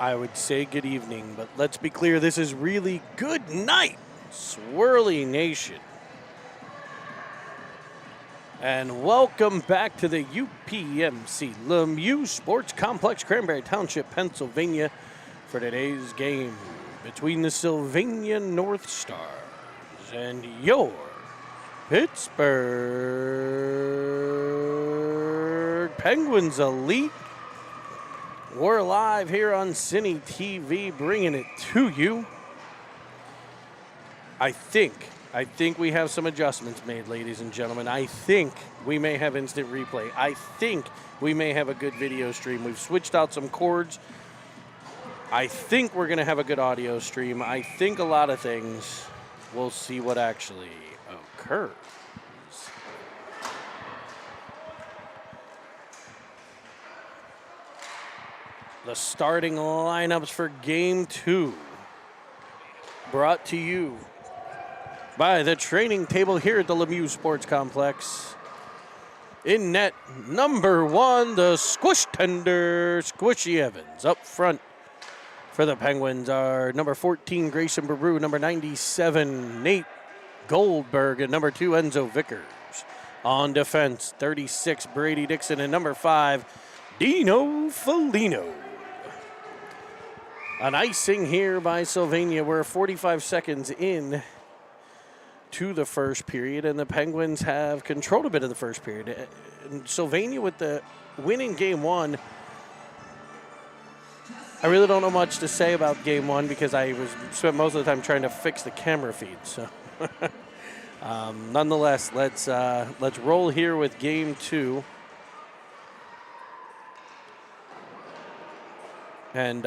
I would say good evening, but let's be clear, this is really good night, Swirly Nation. And welcome back to the UPMC Lemieux Sports Complex, Cranberry Township, Pennsylvania, for today's game between the Sylvania North Stars and your Pittsburgh Penguins Elite. We're live here on Cine TV, bringing it to you. I think we have some adjustments made, ladies and gentlemen. I think we may have instant replay. I think we may have a good video stream. We've switched out some cords. I think we're going to have a good audio stream. I think a lot of things. We'll see what actually occurs. The starting lineups for Game 2, brought to you by the training table here at the Lemieux Sports Complex. In net, number 1, the squish tender, Squishy Evans. Up front for the Penguins are number 14, Grayson Baru, number 97, Nate Goldberg, and number 2, Enzo Vickers. On defense, 36, Brady Dixon, and number 5, Dino Foligno. An icing here by Sylvania. We're 45 seconds in to the first period, and the Penguins have controlled a bit of the first period. And Sylvania with the win in Game 1. I really don't know much to say about Game 1 because I spent most of the time trying to fix the camera feed. So, nonetheless, let's roll here with Game 2. And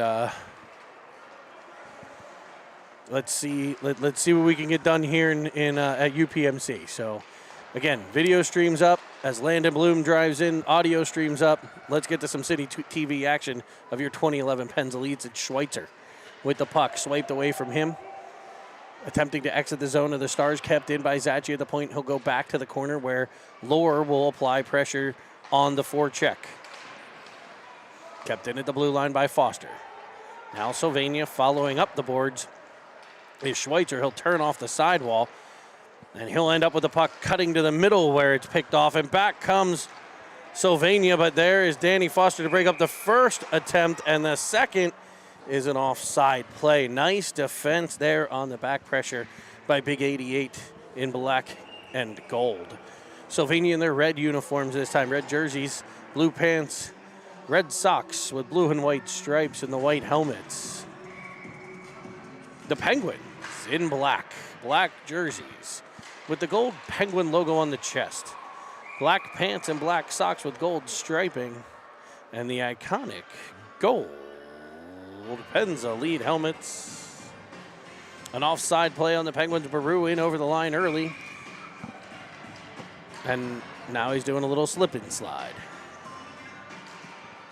let's see what we can get done here at UPMC. So, again, video streams up as Landon Bloom drives in. Audio streams up. Let's get to some City TV action of your 2011 Pens Elites. It's Schweitzer with the puck swiped away from him, attempting to exit the zone of the Stars. Kept in by Zachi at the point. He'll go back to the corner where Lohr will apply pressure on the forecheck. Kept in at the blue line by Foster. Now Sylvania following up the boards is Schweitzer. He'll turn off the sidewall, and he'll end up with the puck cutting to the middle where it's picked off, and back comes Sylvania, but there is Danny Foster to break up the first attempt, and the second is an offside play. Nice defense there on the back pressure by Big 88 in black and gold. Sylvania in their red uniforms this time, red jerseys, blue pants, red socks with blue and white stripes and the white helmets. The Penguins in black jerseys with the gold Penguin logo on the chest. Black pants and black socks with gold striping and the iconic gold Pens Elite helmets. An offside play on the Penguins. Baru in over the line early. And now he's doing a little slip and slide.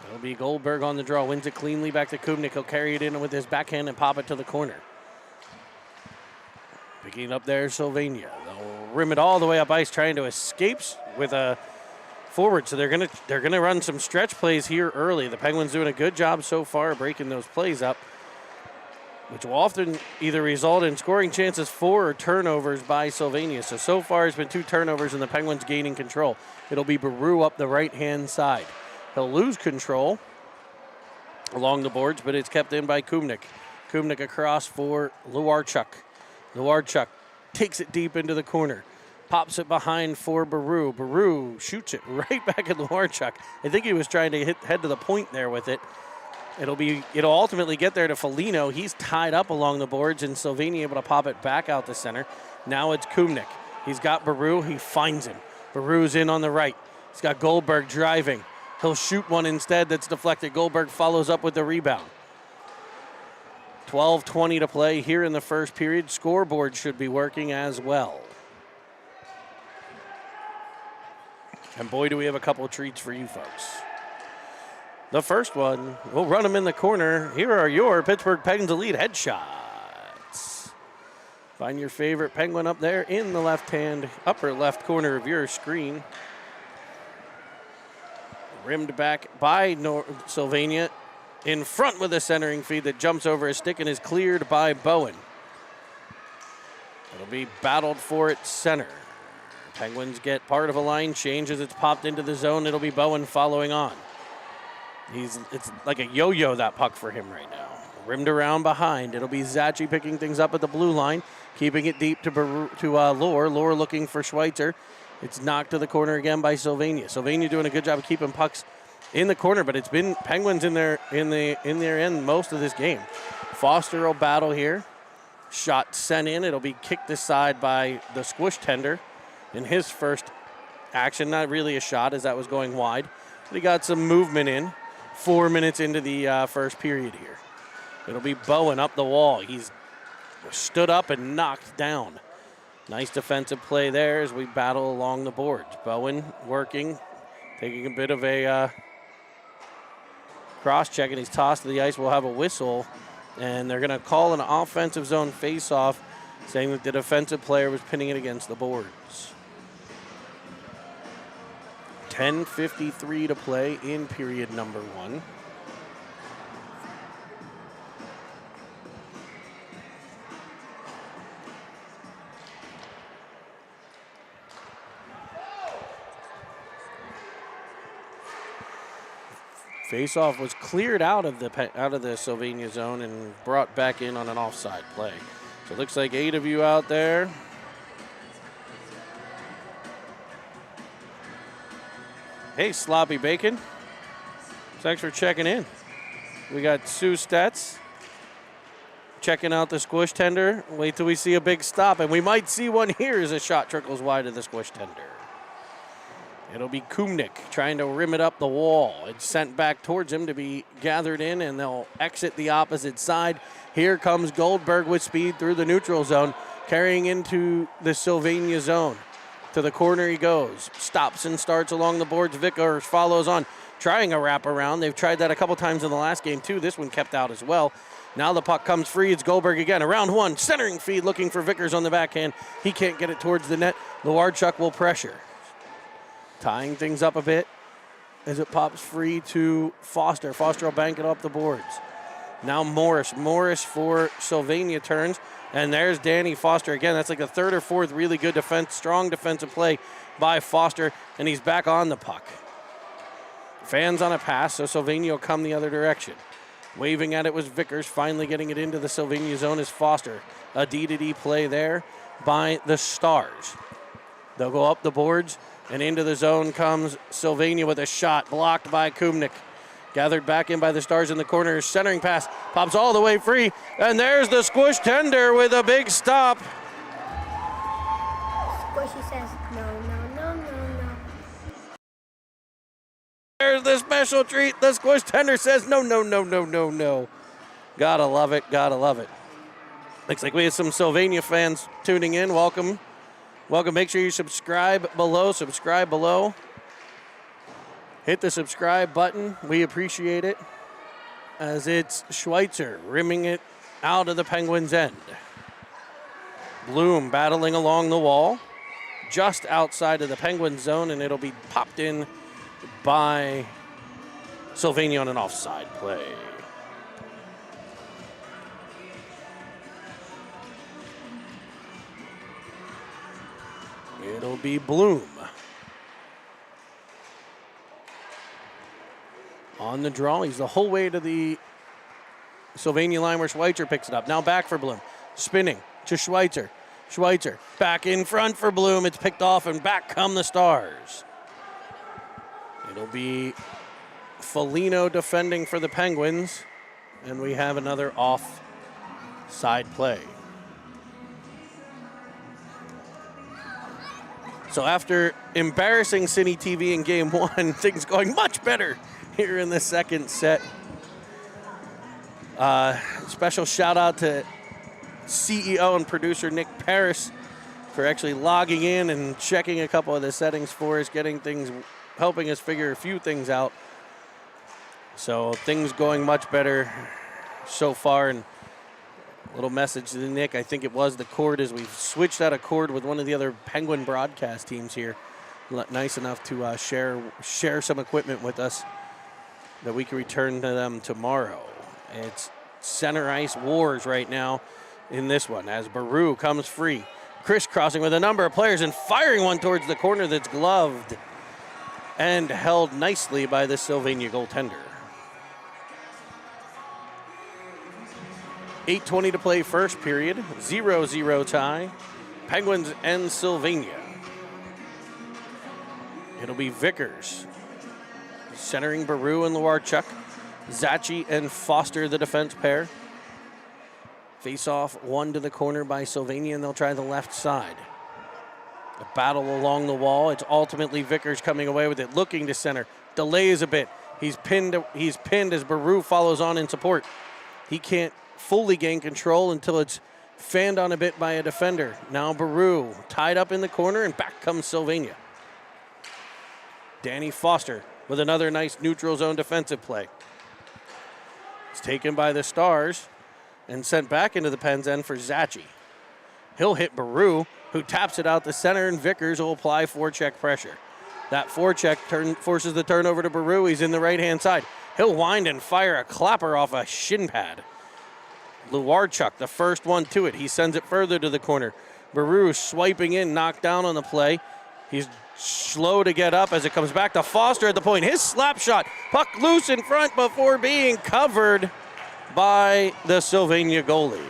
It'll be Goldberg on the draw. Wins it cleanly back to Kubnik. He'll carry it in with his backhand and pop it to the corner. Picking up there, Sylvania. They'll rim it all the way up ice, trying to escape with a forward. So they're gonna run some stretch plays here early. The Penguins doing a good job so far breaking those plays up, which will often either result in scoring chances for or turnovers by Sylvania. So far it's been 2 turnovers and the Penguins gaining control. It'll be Baru up the right-hand side. He'll lose control along the boards, but it's kept in by Kubnik. Kubnik across for Luarchuk. Luarchuk takes it deep into the corner. Pops it behind for Baru. Baru shoots it right back at Luarchuk. I think he was trying to head to the point there with it. It'll ultimately get there to Foligno. He's tied up along the boards, and Sylvania able to pop it back out the center. Now it's Kubnik. He's got Baru. He finds him. Baru's in on the right. He's got Goldberg driving. He'll shoot one instead that's deflected. Goldberg follows up with the rebound. 12:20 to play here in the first period. Scoreboard should be working as well. And boy, do we have a couple of treats for you folks. The first one, we'll run them in the corner. Here are your Pittsburgh Penguins Elite headshots. Find your favorite Penguin up there in the left-hand upper left corner of your screen. Rimmed back by Sylvania. in front with a centering feed that jumps over a stick and is cleared by Bowen. It'll be battled for at center. Penguins get part of a line change as it's popped into the zone. It'll be Bowen following on. It's like a yo-yo, that puck for him right now. Rimmed around behind. It'll be Zachi picking things up at the blue line, keeping it deep to Lohr. Lohr looking for Schweitzer. It's knocked to the corner again by Sylvania. Sylvania doing a good job of keeping pucks in the corner, but it's been Penguins in their end most of this game. Foster will battle here. Shot sent in. It'll be kicked aside by the squish tender in his first action. Not really a shot as that was going wide, but he got some movement in 4 minutes into the first period here. It'll be Bowen up the wall. He's stood up and knocked down. Nice defensive play there as we battle along the boards. Bowen working, taking a bit of a cross-check, and he's tossed to the ice. We'll have a whistle, and they're going to call an offensive zone face-off, saying that the defensive player was pinning it against the boards. 10:53 to play in period number 1. Faceoff was cleared out of the Sylvania zone and brought back in on an offside play. So it looks like 8 of you out there. Hey, Sloppy Bacon. Thanks for checking in. We got Sue Stetz checking out the squish tender. Wait till we see a big stop, and we might see one here as a shot trickles wide of the squish tender. It'll be Kumnik trying to rim it up the wall. It's sent back towards him to be gathered in, and they'll exit the opposite side. Here comes Goldberg with speed through the neutral zone, carrying into the Sylvania zone. To the corner he goes. Stops and starts along the boards. Vickers follows on, trying a wraparound. They've tried that a couple times in the last game, too. This one kept out as well. Now the puck comes free. It's Goldberg again. Around one, centering feed, looking for Vickers on the backhand. He can't get it towards the net. Lowarchuk will pressure. Tying things up a bit as it pops free to Foster. Foster will bank it up the boards. Now Morris. Morris for Sylvania turns. And there's Danny Foster again. That's like the third or fourth really good strong defensive play by Foster. And he's back on the puck. Fans on a pass, so Sylvania will come the other direction. Waving at it was Vickers. Finally getting it into the Sylvania zone is Foster. A D-to-D play there by the Stars. They'll go up the boards. And into the zone comes Sylvania with a shot blocked by Kumnik. Gathered back in by the Stars in the corner. Centering pass pops all the way free. And there's the squish tender with a big stop. Squishy says no, no, no, no, no. There's the special treat. The squish tender says no, no, no, no, no, no. Gotta love it, gotta love it. Looks like we have some Sylvania fans tuning in. Welcome. Welcome. Make sure you subscribe below. Hit the subscribe button. We appreciate it. As it's Schweitzer rimming it out of the Penguins' end. Bloom battling along the wall. Just outside of the Penguins' zone, and it'll be popped in by Sylvania on an offside play. It'll be Bloom. On the draw, he's the whole way to the Sylvania line where Schweitzer picks it up. Now back for Bloom. Spinning to Schweitzer. Schweitzer back in front for Bloom. It's picked off, and back come the Stars. It'll be Foligno defending for the Penguins, and we have another offside play. So after embarrassing Cine TV in game 1, things going much better here in the second set. Special shout out to CEO and producer Nick Paris for actually logging in and checking a couple of the settings for us, helping us figure a few things out. So things going much better so far. And a little message to Nick, I think it was the cord, as we've switched out a cord with one of the other Penguin broadcast teams here. Nice enough to share some equipment with us. that we can return to them tomorrow. It's center ice wars right now in this one as Baru comes free, crisscrossing with a number of players and firing one towards the corner that's gloved and held nicely by the Sylvania goaltender. 8:20 to play first period, 0-0 tie. Penguins and Sylvania. It'll be Vickers centering Baru and Luarchuk. Zachi and Foster, the defense pair. Face off one to the corner by Sylvania, and they'll try the left side. A battle along the wall. It's ultimately Vickers coming away with it, looking to center. Delays a bit. He's pinned as Baru follows on in support. He can't fully gain control until it's fanned on a bit by a defender. Now Baru tied up in the corner, and back comes Sylvania. Danny Foster with another nice neutral zone defensive play. It's taken by the Stars and sent back into the Pens end for Zachi. He'll hit Baru, who taps it out the center, and Vickers will apply forecheck pressure. That forecheck forces the turnover to Baru. He's in the right-hand side. He'll wind and fire a clapper off a shin pad. Luarchuk, the first one to it. He sends it further to the corner. Baru swiping in, knocked down on the play. He's slow to get up as it comes back to Foster at the point. His slap shot, puck loose in front before being covered by the Sylvania goalie.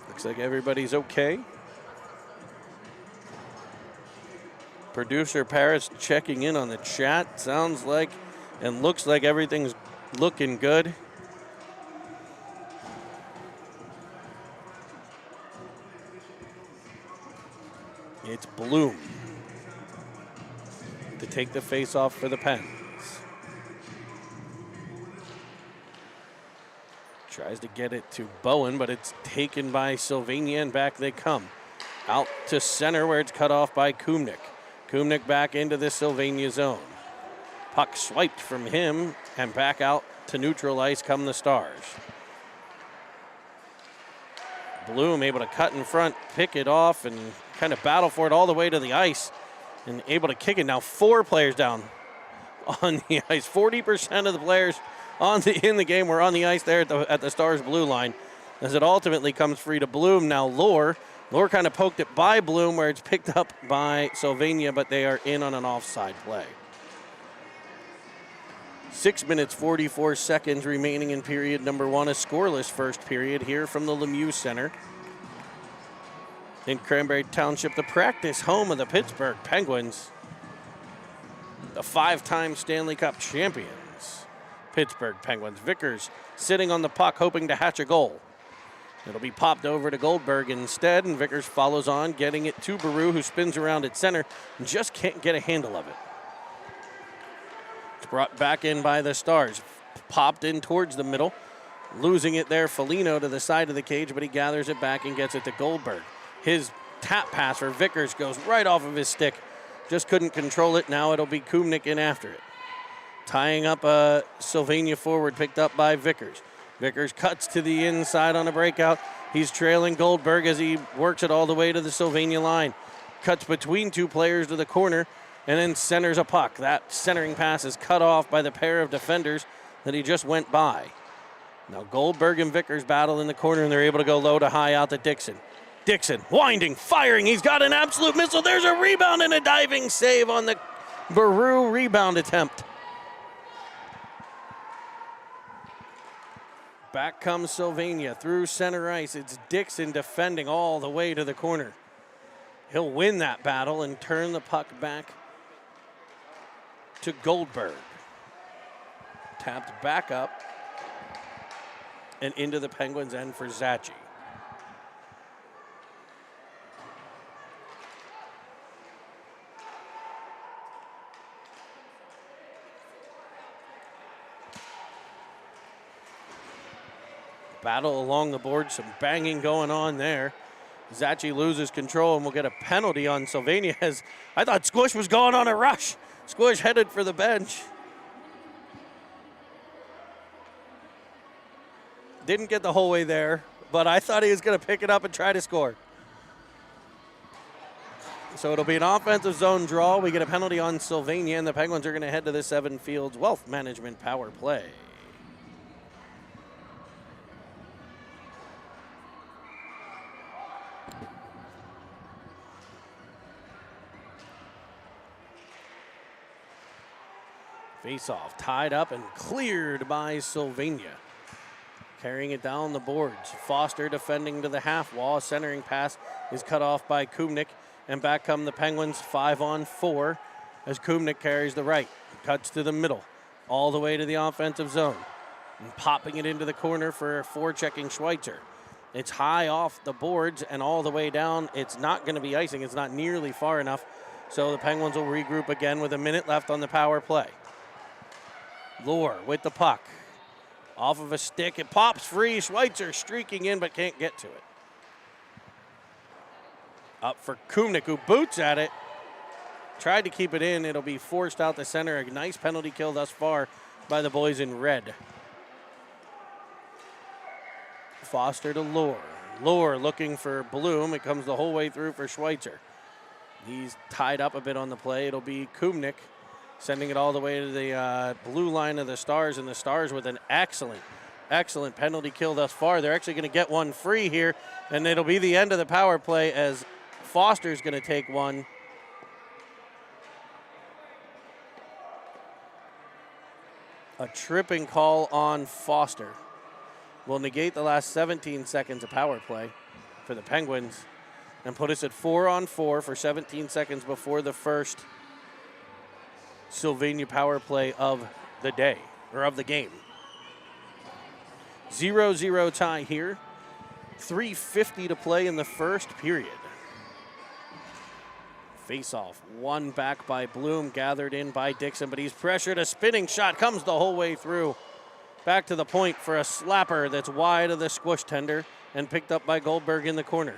Looks like everybody's okay. Producer Paris checking in on the chat. Sounds like and looks like everything's looking good. It's Bloom to take the face-off for the Pens. Tries to get it to Bowen, but it's taken by Sylvania, and back they come. Out to center where it's cut off by Kumnik. Kumnik back into the Sylvania zone. Puck swiped from him, and back out to neutral ice come the Stars. Bloom able to cut in front, pick it off, and kind of battle for it all the way to the ice, and able to kick it. Now 4 players down on the ice. 40% of the players in the game were on the ice there at the Stars blue line, as it ultimately comes free to Bloom. Now Lohr kind of poked it by Bloom, where it's picked up by Sylvania, but they are in on an offside play. 6 minutes, 44 seconds remaining in period number 1. A scoreless first period here from the Lemieux Center in Cranberry Township, the practice home of the Pittsburgh Penguins, the 5-time Stanley Cup champions. Pittsburgh Penguins. Vickers sitting on the puck, hoping to hatch a goal. It'll be popped over to Goldberg instead, and Vickers follows on, getting it to Baru, who spins around at center and just can't get a handle of it. It's brought back in by the Stars. Popped in towards the middle. Losing it there, Foligno to the side of the cage, but he gathers it back and gets it to Goldberg. His tap pass for Vickers goes right off of his stick. Just couldn't control it. Now it'll be Kumnik in after it. Tying up a Sylvania forward, picked up by Vickers. Vickers cuts to the inside on a breakout. He's trailing Goldberg as he works it all the way to the Sylvania line. Cuts between 2 players to the corner and then centers a puck. That centering pass is cut off by the pair of defenders that he just went by. Now Goldberg and Vickers battle in the corner, and they're able to go low to high out to Dixon. Dixon winding, firing. He's got an absolute missile. There's a rebound and a diving save on the Baru rebound attempt. Back comes Sylvania through center ice. It's Dixon defending all the way to the corner. He'll win that battle and turn the puck back to Goldberg. Tapped back up and into the Penguins' end for Zachi. Battle along the board, some banging going on there. Zachi loses control and will get a penalty on Sylvania. As I thought Squish was going on a rush. Squish headed for the bench. Didn't get the whole way there. but I thought he was going to pick it up and try to score. So it'll be an offensive zone draw. We get a penalty on Sylvania, and the Penguins are going to head to the Seven Fields Wealth Management power play. Face-off tied up and cleared by Sylvania. Carrying it down the boards. Foster defending to the half wall. A centering pass is cut off by Kumnik. And back come the Penguins 5-on-4 as Kumnik carries the right. Cuts to the middle. All the way to the offensive zone. And popping it into the corner for forechecking Schweitzer. It's high off the boards and all the way down. It's not going to be icing. It's not nearly far enough. So the Penguins will regroup again with a minute left on the power play. Lohr with the puck. Off of a stick. It pops free. Schweitzer streaking in but can't get to it. Up for Kumnik, who boots at it. Tried to keep it in. It'll be forced out the center. A nice penalty kill thus far by the boys in red. Foster to Lohr. Lohr looking for Bloom. It comes the whole way through for Schweitzer. He's tied up a bit on the play. It'll be Kumnik sending it all the way to the blue line of the Stars, and the Stars with an excellent penalty kill thus far. They're actually going to get one free here, and it'll be the end of the power play as Foster's going to take one. A tripping call on Foster will negate the last 17 seconds of power play for the Penguins and put us at 4-on-4 for 17 seconds before the first Sylvania power play of the day, or of the game. 0-0 tie here. 3:50 to play in the first period. Face-off, one back by Bloom, gathered in by Dixon, but he's pressured. A spinning shot comes the whole way through. Back to the point for a slapper that's wide of the squish tender and picked up by Goldberg in the corner.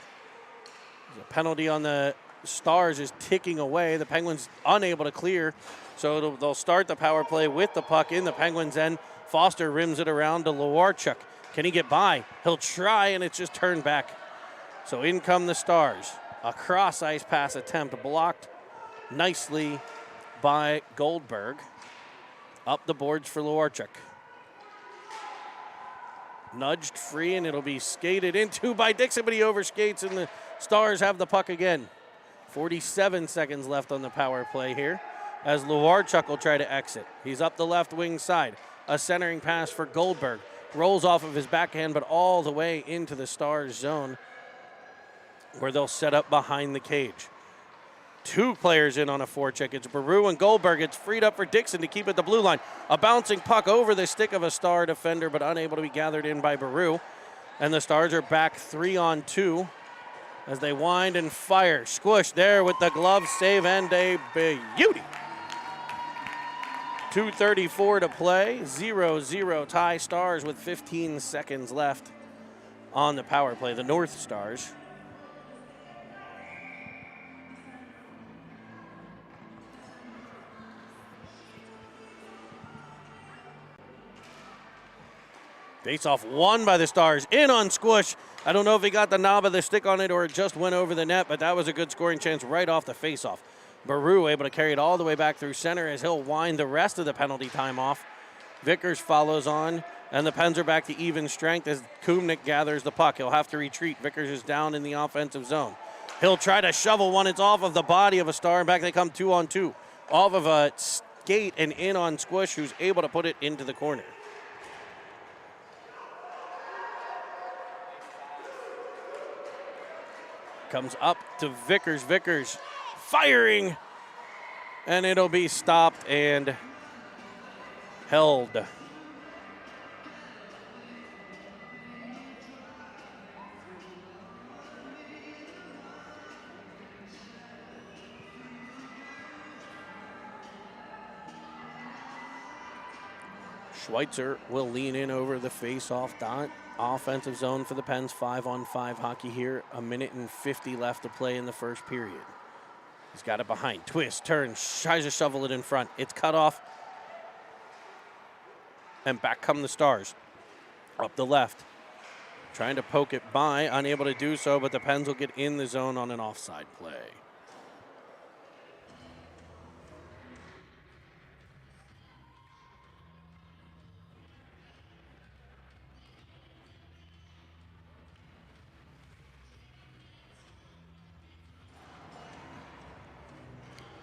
The penalty on the Stars is ticking away. The Penguins unable to clear, so they'll start the power play with the puck in the Penguins' end. Foster rims it around to Lewarchuk. Can he get by? He'll try, and it's just turned back. So in come the Stars. A cross-ice pass attempt blocked nicely by Goldberg. Up the boards for Lewarchuk. Nudged free, and it'll be skated into by Dixon, but he overskates, and the Stars have the puck again. 47 seconds left on the power play here as Lewarchuk will try to exit. He's up the left wing side. A centering pass for Goldberg. Rolls off of his backhand, but all the way into the Stars zone where they'll set up behind the cage. Two players in on a forecheck. It's Baru and Goldberg. It's freed up for Dixon to keep at the blue line. A bouncing puck over the stick of a Star defender, but unable to be gathered in by Baru. And the Stars are back 3-on-2 as they wind and fire. Squish there with the glove save and a beauty. 2:34 to play. 0-0 tie. Stars with 15 seconds left on the power play. The North Stars. Face-off won by the Stars. In on Squish. I don't know if he got the knob of the stick on it or it just went over the net, but that was a good scoring chance right off the face-off. Baru able to carry it all the way back through center as he'll wind the rest of the penalty time off. Vickers follows on, and the Pens are back to even strength as Kumnik gathers the puck. He'll have to retreat. Vickers is down in the offensive zone. He'll try to shovel one. It's off of the body of a Star, and back they come 2-on-2. Off of a skate and in on Squish, who's able to put it into the corner. Comes up to Vickers. Vickers firing, and it'll be stopped and held. Schweitzer will lean in over the face-off dot. Offensive zone for the Pens, 5-on-5 hockey here. 1:50 left to play in the first period. He's got it behind. Twist, turns, tries to shovel it in front. It's cut off. And back come the Stars. Up the left. Trying to poke it by, unable to do so, but the Pens will get in the zone on an offside play.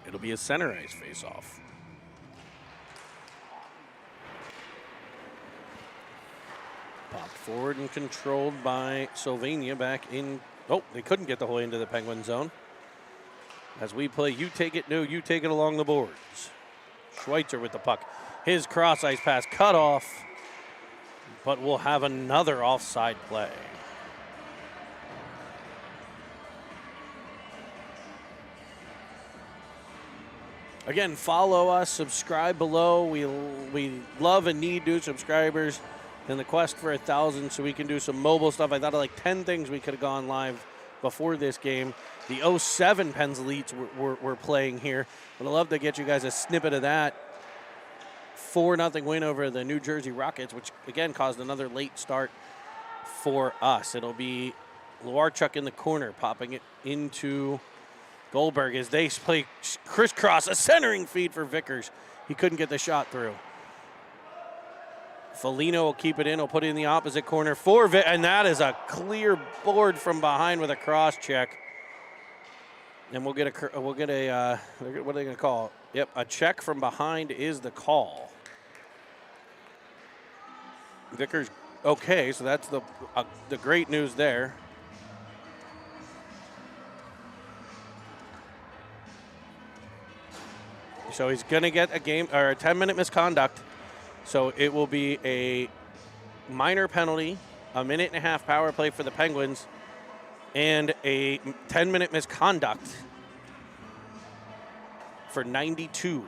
It'll be a center ice face-off. Popped forward and controlled by Sylvania back in. Oh, they couldn't get the whole into the Penguin zone. As we play, you take it, no, you take it along the boards. Schweitzer with the puck. His cross ice pass cut off, but we'll have another offside play. Again, follow us, subscribe below. We love and need new subscribers in the quest for 1,000 so we can do some mobile stuff. I thought of like 10 things we could have gone live before this game. The 07 Pens Elites were playing here, but I'd love to get you guys a snippet of that. 4-0 win over the New Jersey Rockets, which again caused another late start for us. It'll be Luarchuk in the corner, popping it into Goldberg as they play crisscross, a centering feed for Vickers. He couldn't get the shot through. Foligno will keep it in. He'll put it in the opposite corner for Vick, and that is a clear board from behind with a cross check. And we'll get a what are they going to call? Yep, a check from behind is the call. Vickers, okay, so that's the great news there. So he's going to get a 10-minute misconduct. So it will be a minor penalty, a 1.5-minute power play for the Penguins, and a 10-minute misconduct for 92.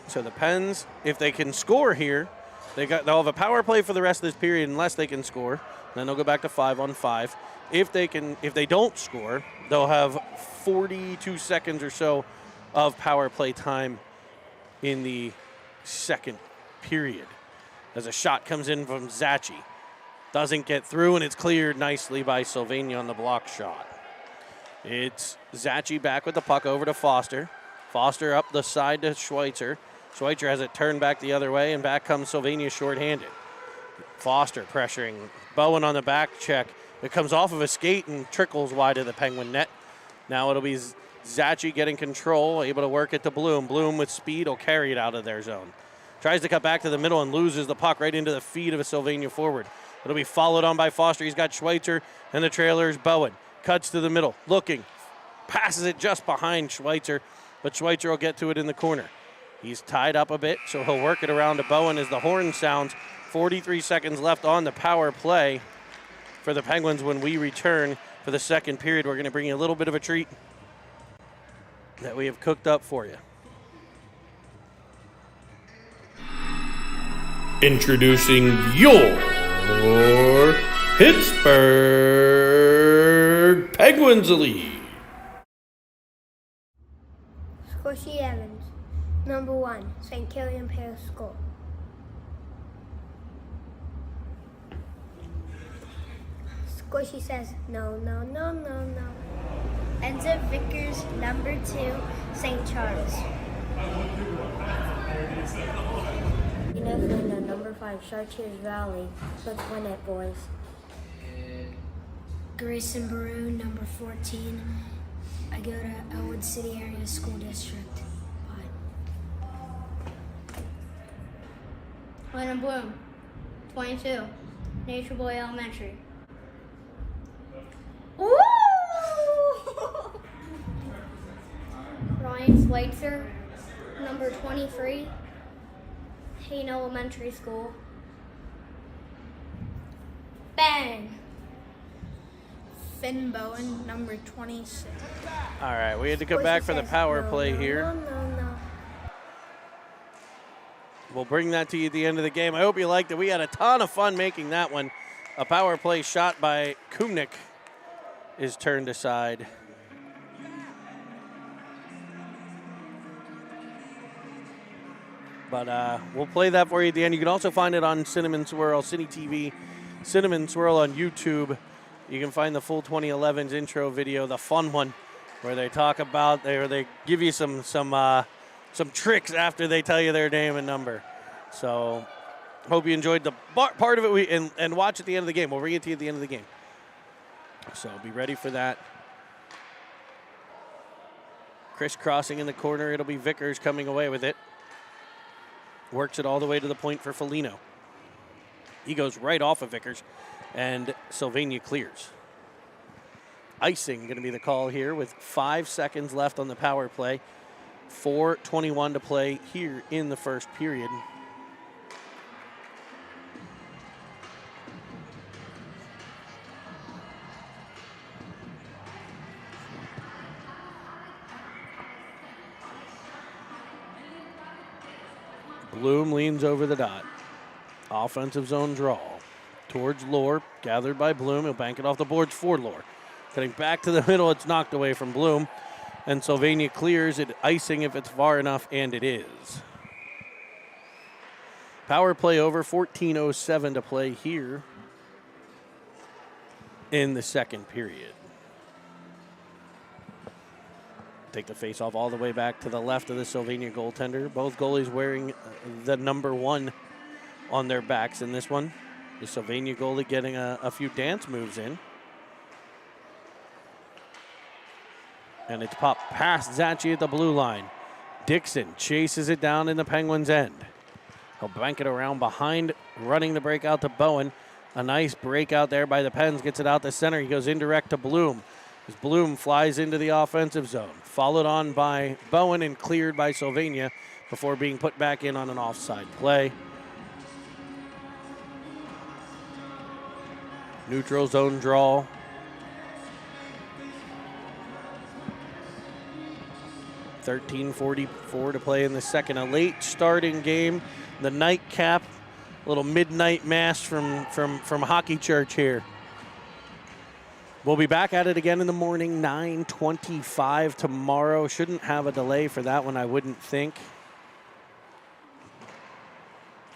So the Pens, if they can score here, they'll have a power play for the rest of this period unless they can score. Then they'll go back to 5-on-5. If they don't score, they'll have 42 seconds or so of power play time in the second period. As a shot comes in from Zachi. Doesn't get through, and it's cleared nicely by Sylvania on the block shot. It's Zachi back with the puck over to Foster. Foster up the side to Schweitzer. Schweitzer has it turned back the other way, and back comes Sylvania shorthanded. Foster pressuring Bowen on the back check. It comes off of a skate and trickles wide of the Penguin net. Now it'll be Zachi getting control, able to work it to Bloom. Bloom with speed will carry it out of their zone. Tries to cut back to the middle and loses the puck right into the feet of a Sylvania forward. It'll be followed on by Foster. He's got Schweitzer, and the trailer is Bowen. Cuts to the middle, looking. Passes it just behind Schweitzer, but Schweitzer will get to it in the corner. He's tied up a bit, so he'll work it around to Bowen as the horn sounds. 43 seconds left on the power play for the Penguins. When we return for the second period, we're going to bring you a little bit of a treat that we have cooked up for you. Introducing your Pittsburgh Penguins Elite. Squishy Evans, number 1, St. Killian Parish School. Squishy says, no, no, no, no, no. Enzo Vickers, number 2, St. Charles. Fernando, number 5, Chartiers Valley. Let's win it, boys. Grayson Baru, number 14. I go to Elwood City Area School District. Bye. Landon Bloom, 22, Nature Boy Elementary. Ooh! Ryan Schweitzer, number 23, Hayne Elementary School. Bang! Finn Bowen, number 26. All right, we had to come back for the power play here. No, no, no. We'll bring that to you at the end of the game. I hope you liked it. We had a ton of fun making that one. A power play shot by Kumnik is turned aside. But we'll play that for you at the end. You can also find it on Cinnamon Swirl, Cine TV, Cinnamon Swirl on YouTube. You can find the full 2011's intro video, the fun one, where they talk about, they give you some tricks after they tell you their name and number. So hope you enjoyed the part of it and watch at the end of the game. We'll bring it to you at the end of the game. So be ready for that. Crisscrossing in the corner. It'll be Vickers coming away with it. Works it all the way to the point for Foligno. He goes right off of Vickers, and Sylvania clears. Icing going to be the call here with 5 seconds left on the power play. 4:21 to play here in the first period. Bloom leans over the dot. Offensive zone draw towards Lohr, gathered by Bloom. He'll bank it off the boards for Lohr. Cutting back to the middle, it's knocked away from Bloom. And Sylvania clears it, icing if it's far enough, and it is. Power play over, 14:07 to play here in the second period. Take the face-off all the way back to the left of the Sylvania goaltender. Both goalies wearing the number 1 on their backs in this one. The Sylvania goalie getting a few dance moves in. And it's popped past Zachy at the blue line. Dixon chases it down in the Penguins' end. He'll bank it around behind, running the breakout to Bowen. A nice breakout there by the Pens, gets it out the center. He goes indirect to Bloom. As Bloom flies into the offensive zone. Followed on by Bowen and cleared by Sylvania before being put back in on an offside play. Neutral zone draw. .13:44 to play in the second. A late starting game. The nightcap. A little midnight mass from Hockey Church here. We'll be back at it again in the morning, 9:25 tomorrow. Shouldn't have a delay for that one, I wouldn't think.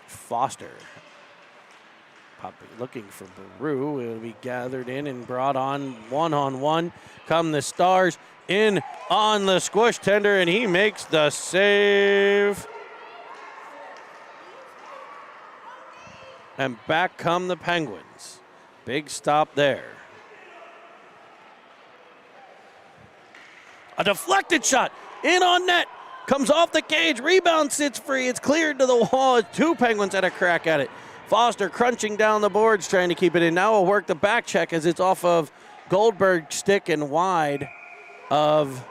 Foster. Looking for Baru. It'll be gathered in and brought on one-on-one. Come the Stars in on the squish tender, and he makes the save. And back come the Penguins. Big stop there. A deflected shot, in on net, comes off the cage, rebound sits free, it's cleared to the wall. 2 Penguins had a crack at it. Foster crunching down the boards, trying to keep it in. Now he'll work the back check as it's off of Goldberg's stick and wide of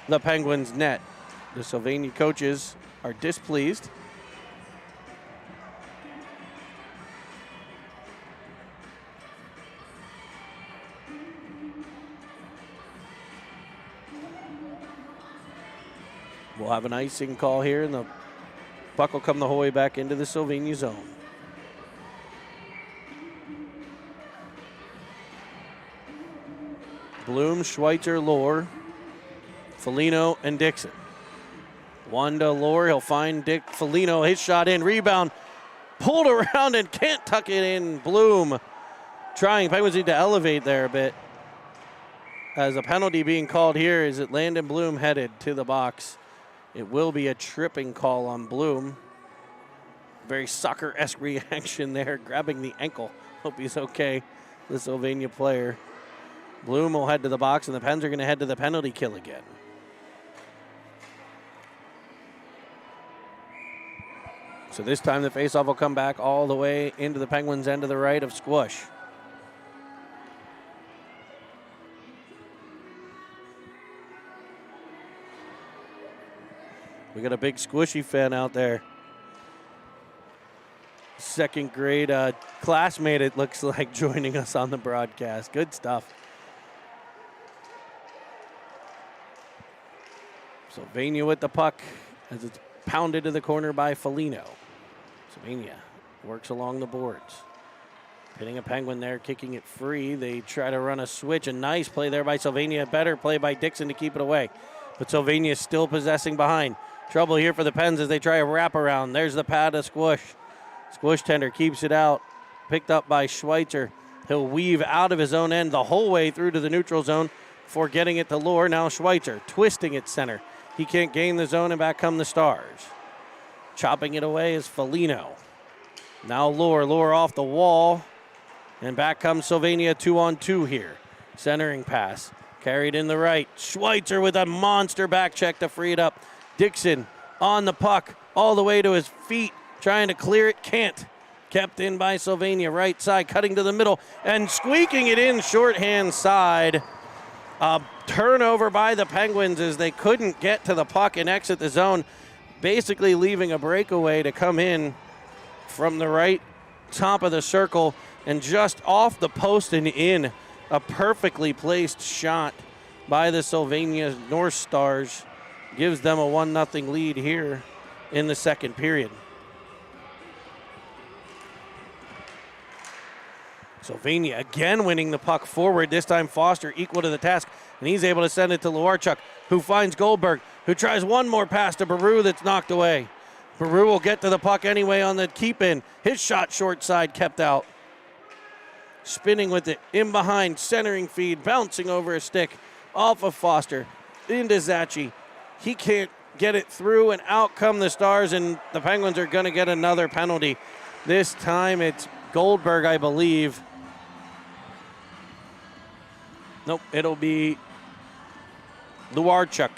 the Penguins' net. The Sylvania coaches are displeased. We'll have an icing call here, and the puck will come the whole way back into the Sylvania zone. Bloom, Schweitzer, Lohr, Foligno, and Dixon. 1 to Lohr. He'll find Foligno. His shot in. Rebound. Pulled around and can't tuck it in. Bloom trying. Penguins need to elevate there a bit. As a penalty being called here, is it Landon Bloom headed to the box? It will be a tripping call on Bloom. Very soccer-esque reaction there, grabbing the ankle. Hope he's okay, the Sylvania player. Bloom will head to the box, and the Pens are going to head to the penalty kill again. So this time the faceoff will come back all the way into the Penguins' end to the right of Squish. We got a big Squishy fan out there. Second grade classmate, it looks like, joining us on the broadcast. Good stuff. Sylvania with the puck as it's pounded to the corner by Foligno. Sylvania works along the boards. Hitting a Penguin there, kicking it free. They try to run a switch. A nice play there by Sylvania. Better play by Dixon to keep it away. but Sylvania is still possessing behind. Trouble here for the Pens as they try a wraparound. There's the pad of Squish. Squish tender keeps it out. Picked up by Schweitzer. He'll weave out of his own end the whole way through to the neutral zone before getting it to Lohr. Now Schweitzer twisting it center. He can't gain the zone, and back come the Stars. Chopping it away is Foligno. Now Lohr off the wall. And back comes Sylvania 2-on-2 here. Centering pass. Carried in the right. Schweitzer with a monster back check to free it up. Dixon on the puck all the way to his feet. Trying to clear it. Can't. Kept in by Sylvania. Right side. Cutting to the middle. And squeaking it in shorthand side. A turnover by the Penguins as they couldn't get to the puck and exit the zone. Basically leaving a breakaway to come in from the right top of the circle and just off the post and in. A perfectly placed shot by the Sylvania North Stars gives them a 1-0 lead here in the second period. Sylvania again winning the puck forward. This time Foster equal to the task, and he's able to send it to Luarchuk, who finds Goldberg, who tries one more pass to Baru that's knocked away. Baru will get to the puck anyway on the keep-in. His shot short side kept out. Spinning with it, in behind, centering feed, bouncing over a stick, off of Foster, into Zachi. He can't get it through, and out come the Stars, and the Penguins are going to get another penalty. This time it's Goldberg, I believe. Nope, it'll be Luarchuk.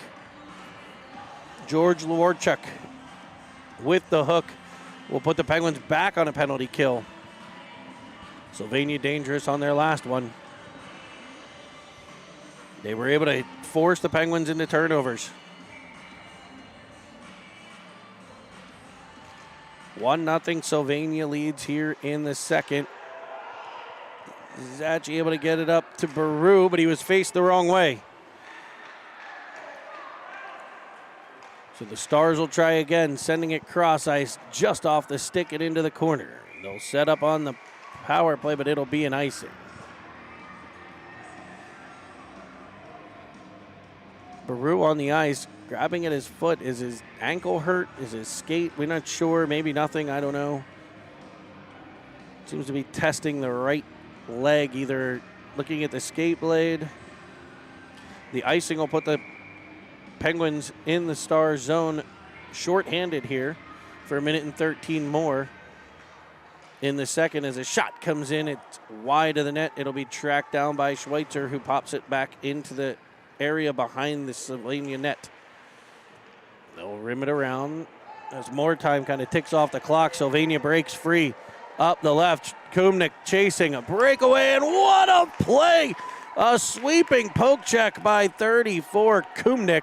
George Luarchuk with the hook will put the Penguins back on a penalty kill. Sylvania dangerous on their last one. They were able to force the Penguins into turnovers. 1-0 Sylvania leads here in the second. Zachi able to get it up to Baru, but he was faced the wrong way. So the Stars will try again, sending it cross ice just off the stick and into the corner. They'll set up on the power play, but it'll be an icing. Baru on the ice, grabbing at his foot. Is his ankle hurt? Is his skate? We're not sure. Maybe nothing. I don't know. Seems to be testing the right leg, either looking at the skate blade. The icing will put the Penguins in the Stars zone shorthanded here for a minute and 13 more. In the second, as a shot comes in, it's wide of the net. It'll be tracked down by Schweitzer, who pops it back into the area behind the Sylvania net. They'll rim it around as more time kind of ticks off the clock. Sylvania breaks free up the left. Kumnik chasing a breakaway, and what a play! A sweeping poke check by 34 Kumnik.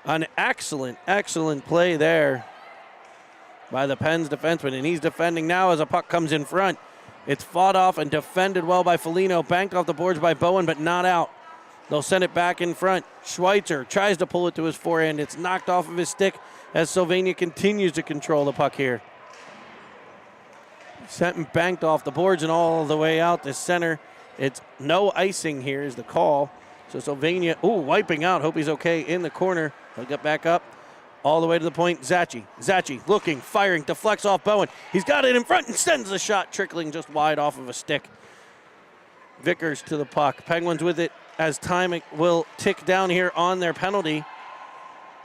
An excellent, excellent play there by the Pens defenseman, and he's defending now as a puck comes in front. It's fought off and defended well by Foligno, banked off the boards by Bowen, but not out. They'll send it back in front. Schweitzer tries to pull it to his forehand. It's knocked off of his stick as Sylvania continues to control the puck here. Sent and banked off the boards and all the way out to center. It's no icing here is the call. So Sylvania, wiping out. Hope he's okay in the corner. He'll get back up all the way to the point. Zachi looking, firing, deflects off Bowen. He's got it in front and sends the shot, trickling just wide off of a stick. Vickers to the puck. Penguins with it as time will tick down here on their penalty.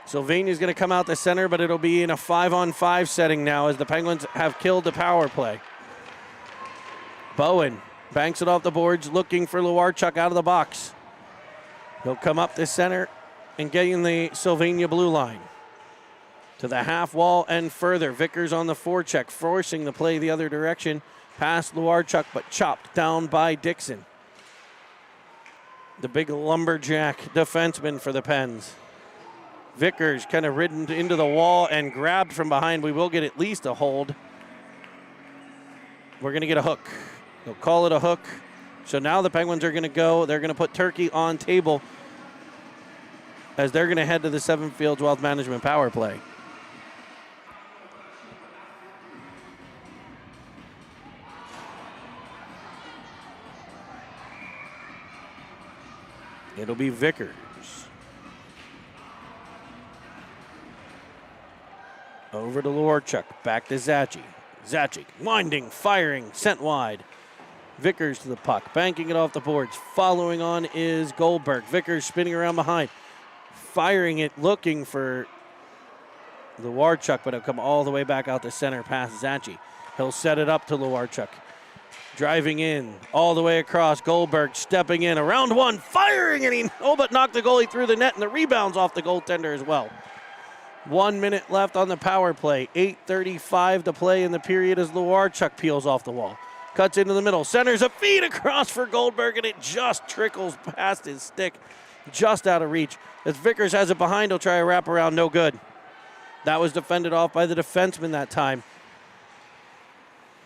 Sylvania's going to come out the center, but it'll be in a 5-on-5 setting now as the Penguins have killed the power play. Bowen banks it off the boards, looking for Luarchuk out of the box. He'll come up the center and get in the Sylvania blue line. To the half wall and further. Vickers on the forecheck, forcing the play the other direction. Past Luarchuk, but chopped down by Dixon. The big lumberjack defenseman for the Pens. Vickers kind of ridden into the wall and grabbed from behind. We will get at least a hold. We're going to get a hook. They'll call it a hook. So now the Penguins are going to go. They're going to put Turkey on table as they're going to head to the Seven Fields Wealth Management power play. It'll be Vickers. Over to Lorchuk, back to Zachi. Zachi winding, firing, sent wide. Vickers to the puck, banking it off the boards. Following on is Goldberg. Vickers spinning around behind, firing it, looking for Luarchuk, but it'll come all the way back out to center past Zachi. He'll set it up to Luarchuk. Driving in, all the way across. Goldberg stepping in, around one, firing, and he but knocked the goalie through the net, and the rebound's off the goaltender as well. 1 minute left on the power play. 8:35 to play in the period as Luarchuk peels off the wall. Cuts into the middle, centers a feed across for Goldberg, and it just trickles past his stick, just out of reach. As Vickers has it behind, he'll try a wraparound, no good. That was defended off by the defenseman that time.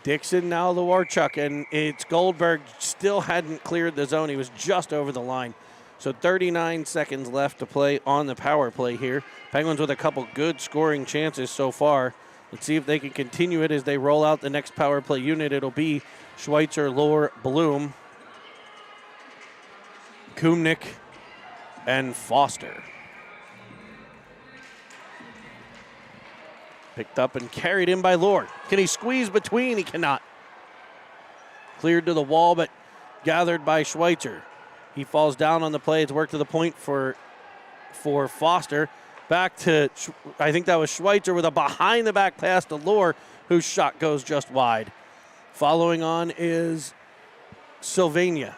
Dixon, now Luarchuk, and it's Goldberg, still hadn't cleared the zone. He was just over the line. So 39 seconds left to play on the power play here. Penguins with a couple good scoring chances so far. Let's see if they can continue it as they roll out the next power play unit. It'll be Schweitzer, Lohr, Bloom, Kumnick, and Foster. Picked up and carried in by Lohr. Can he squeeze between? He cannot. Cleared to the wall, but gathered by Schweitzer. He falls down on the play. It's worked to the point for Foster. Back to, I think that was Schweitzer with a behind-the-back pass to Lohr, whose shot goes just wide. Following on is Sylvania.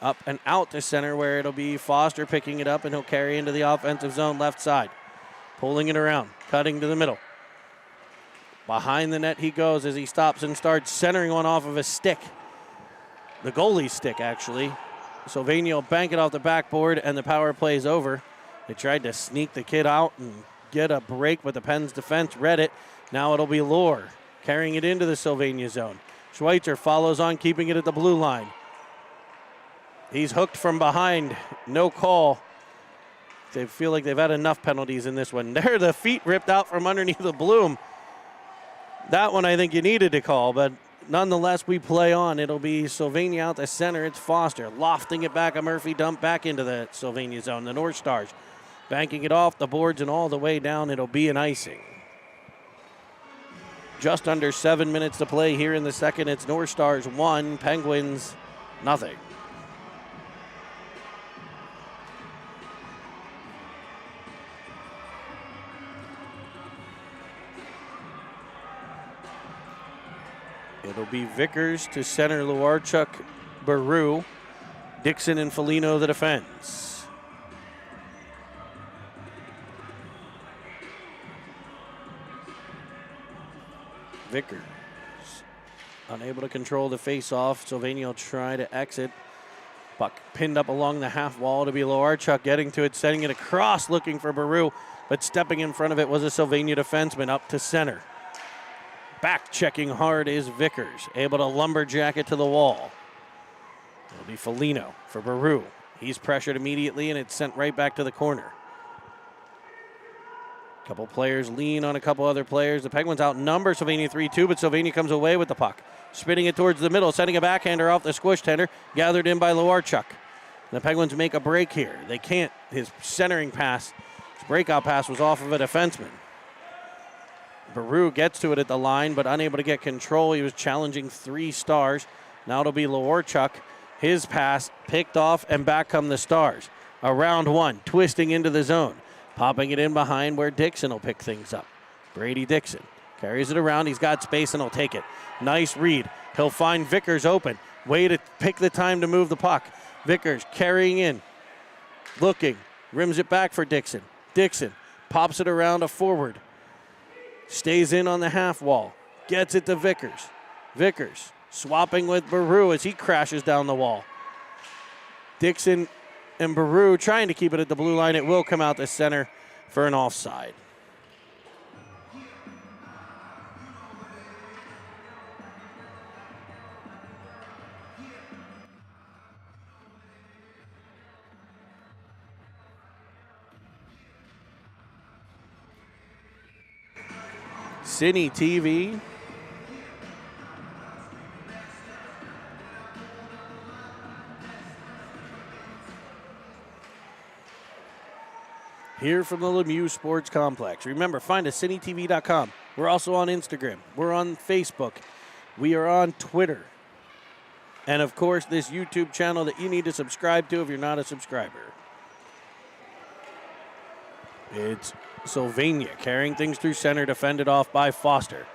Up and out to center, where it'll be Foster picking it up, and he'll carry into the offensive zone left side. Pulling it around, cutting to the middle. Behind the net he goes as he stops and starts centering one off of a stick. The goalie's stick, actually. Sylvania will bank it off the backboard, and the power play is over. They tried to sneak the kid out and get a break, but the Pens defense read it. Now it'll be Lohr carrying it into the Sylvania zone. Schweitzer follows on, keeping it at the blue line. He's hooked from behind. No call. They feel like they've had enough penalties in this one. There, the feet ripped out from underneath the Bloom. That one I think you needed to call, but nonetheless, we play on. It'll be Sylvania out the center. It's Foster lofting it back. A Murphy dump back into the Sylvania zone. The North Stars banking it off the boards and all the way down. It'll be an icing. Just under 7 minutes to play here in the second. It's North Stars 1, Penguins nothing. It'll be Vickers to center, Luarchuk, Baru, Dixon and Foligno the defense. Vickers unable to control the face-off. Sylvania will try to exit. Puck pinned up along the half wall to be Luarchuk getting to it, setting it across, looking for Baru, but stepping in front of it was a Sylvania defenseman up to center. Back checking hard is Vickers, able to lumberjack it to the wall. It'll be Foligno for Baru. He's pressured immediately, and it's sent right back to the corner. A couple players lean on a couple other players. The Penguins outnumber Sylvania 3-2, but Sylvania comes away with the puck. Spinning it towards the middle, sending a backhander off the squish tender, gathered in by Luarchuk. The Penguins make a break here. They can't. His centering pass, his breakout pass was off of a defenseman. Baru gets to it at the line, but unable to get control. He was challenging 3 Stars. Now it'll be Luarchuk. His pass picked off, and back come the Stars. Around one, twisting into the zone. Popping it in behind where Dixon will pick things up. Brady Dixon carries it around. He's got space, and he'll take it. Nice read. He'll find Vickers open. Way to pick the time to move the puck. Vickers carrying in. Looking. Rims it back for Dixon. Dixon pops it around a forward. Stays in on the half wall. Gets it to Vickers. Vickers swapping with Baru as he crashes down the wall. Dixon and Baru trying to keep it at the blue line. It will come out the center for an offside. Cine TV. here from the Lemieux Sports Complex. Remember, find us at citytv.com. We're also on Instagram. We're on Facebook. We are on Twitter. And, of course, this YouTube channel that you need to subscribe to if you're not a subscriber. It's Sylvania carrying things through center, defended off by Foster.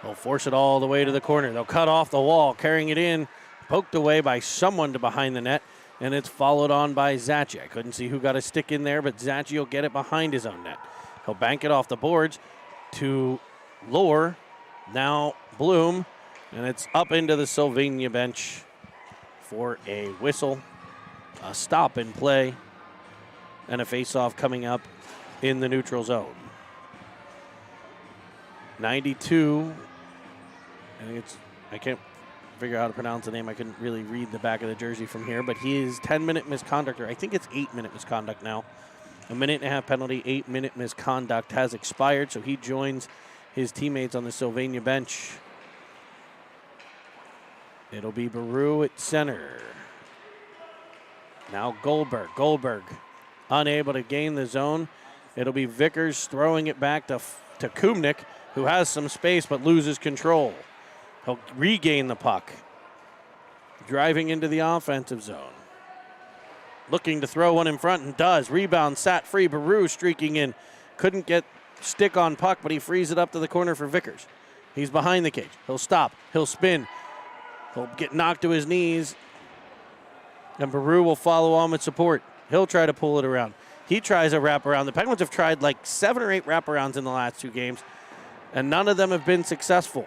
They'll force it all the way to the corner. They'll cut off the wall, carrying it in, poked away by someone to behind the net, and it's followed on by Zachi. I couldn't see who got a stick in there, but Zachi will get it behind his own net. He'll bank it off the boards to Lore, now Bloom, and it's up into the Sylvania bench for a whistle, a stop in play, and a face-off coming up in the neutral zone. 92, I can't figure out how to pronounce the name. I couldn't really read the back of the jersey from here, but he is 10-minute misconduct, or I think it's 8-minute misconduct now. A minute and a half penalty, 8-minute misconduct has expired, so he joins his teammates on the Sylvania bench. It'll be Baru at center. Now Goldberg. Goldberg unable to gain the zone. It'll be Vickers throwing it back to Kumnik, who has some space but loses control. He'll regain the puck. Driving into the offensive zone. Looking to throw one in front and does. Rebound sat free. Baru streaking in. Couldn't get stick on puck, but he frees it up to the corner for Vickers. He's behind the cage. He'll stop. He'll spin. He'll get knocked to his knees. And Baru will follow on with support. He'll try to pull it around. He tries a wraparound. The Penguins have tried like 7 or 8 wraparounds in the last 2 games, and none of them have been successful.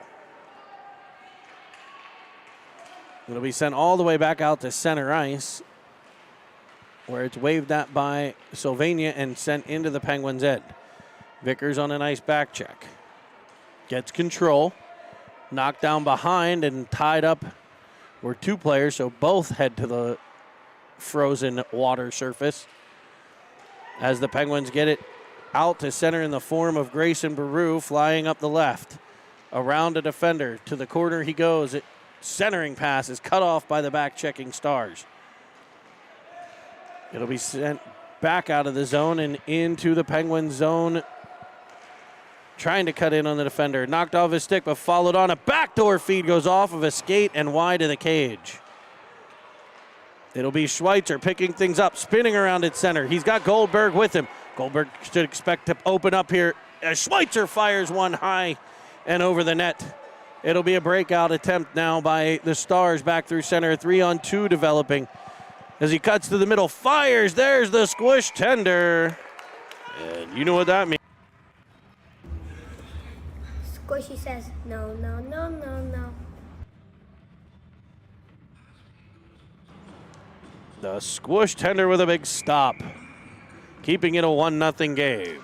It'll be sent all the way back out to center ice, where it's waved at by Sylvania and sent into the Penguins' end. Vickers on a nice back check. Gets control. Knocked down behind and tied up were 2 players, so both head to the frozen water surface as the Penguins get it out to center in the form of Grayson Baru flying up the left. Around a defender. To the corner he goes. Centering pass is cut off by the back-checking Stars. It'll be sent back out of the zone and into the Penguins zone. Trying to cut in on the defender. Knocked off his stick, but followed on. A backdoor feed goes off of a skate and wide of the cage. It'll be Schweitzer picking things up, spinning around at center. He's got Goldberg with him. Goldberg should expect to open up here as Schweitzer fires one high and over the net. It'll be a breakout attempt now by the Stars back through center. 3-on-2 developing. As he cuts to the middle, fires. There's the squish tender. And you know what that means. Squishy says, no, no, no, no, no. The squish tender with a big stop. Keeping it a 1-0 game.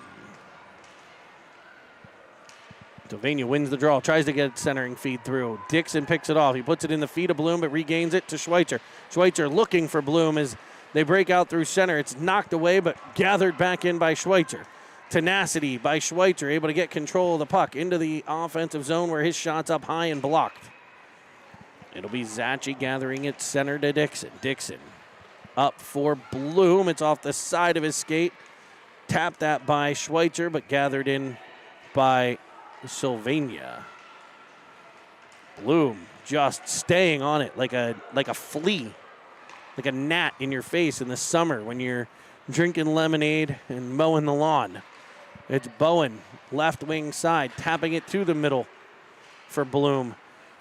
Sylvania wins the draw, tries to get a centering feed through. Dixon picks it off. He puts it in the feet of Bloom, but regains it to Schweitzer. Schweitzer looking for Bloom as they break out through center. It's knocked away, but gathered back in by Schweitzer. Tenacity by Schweitzer, able to get control of the puck into the offensive zone where his shot's up high and blocked. It'll be Zachi gathering it center to Dixon. Dixon up for Bloom. It's off the side of his skate. Tapped that by Schweitzer, but gathered in by Sylvania. Bloom just staying on it like a flea, like a gnat in your face in the summer when you're drinking lemonade and mowing the lawn. It's Bowen, left wing side, tapping it to the middle for Bloom.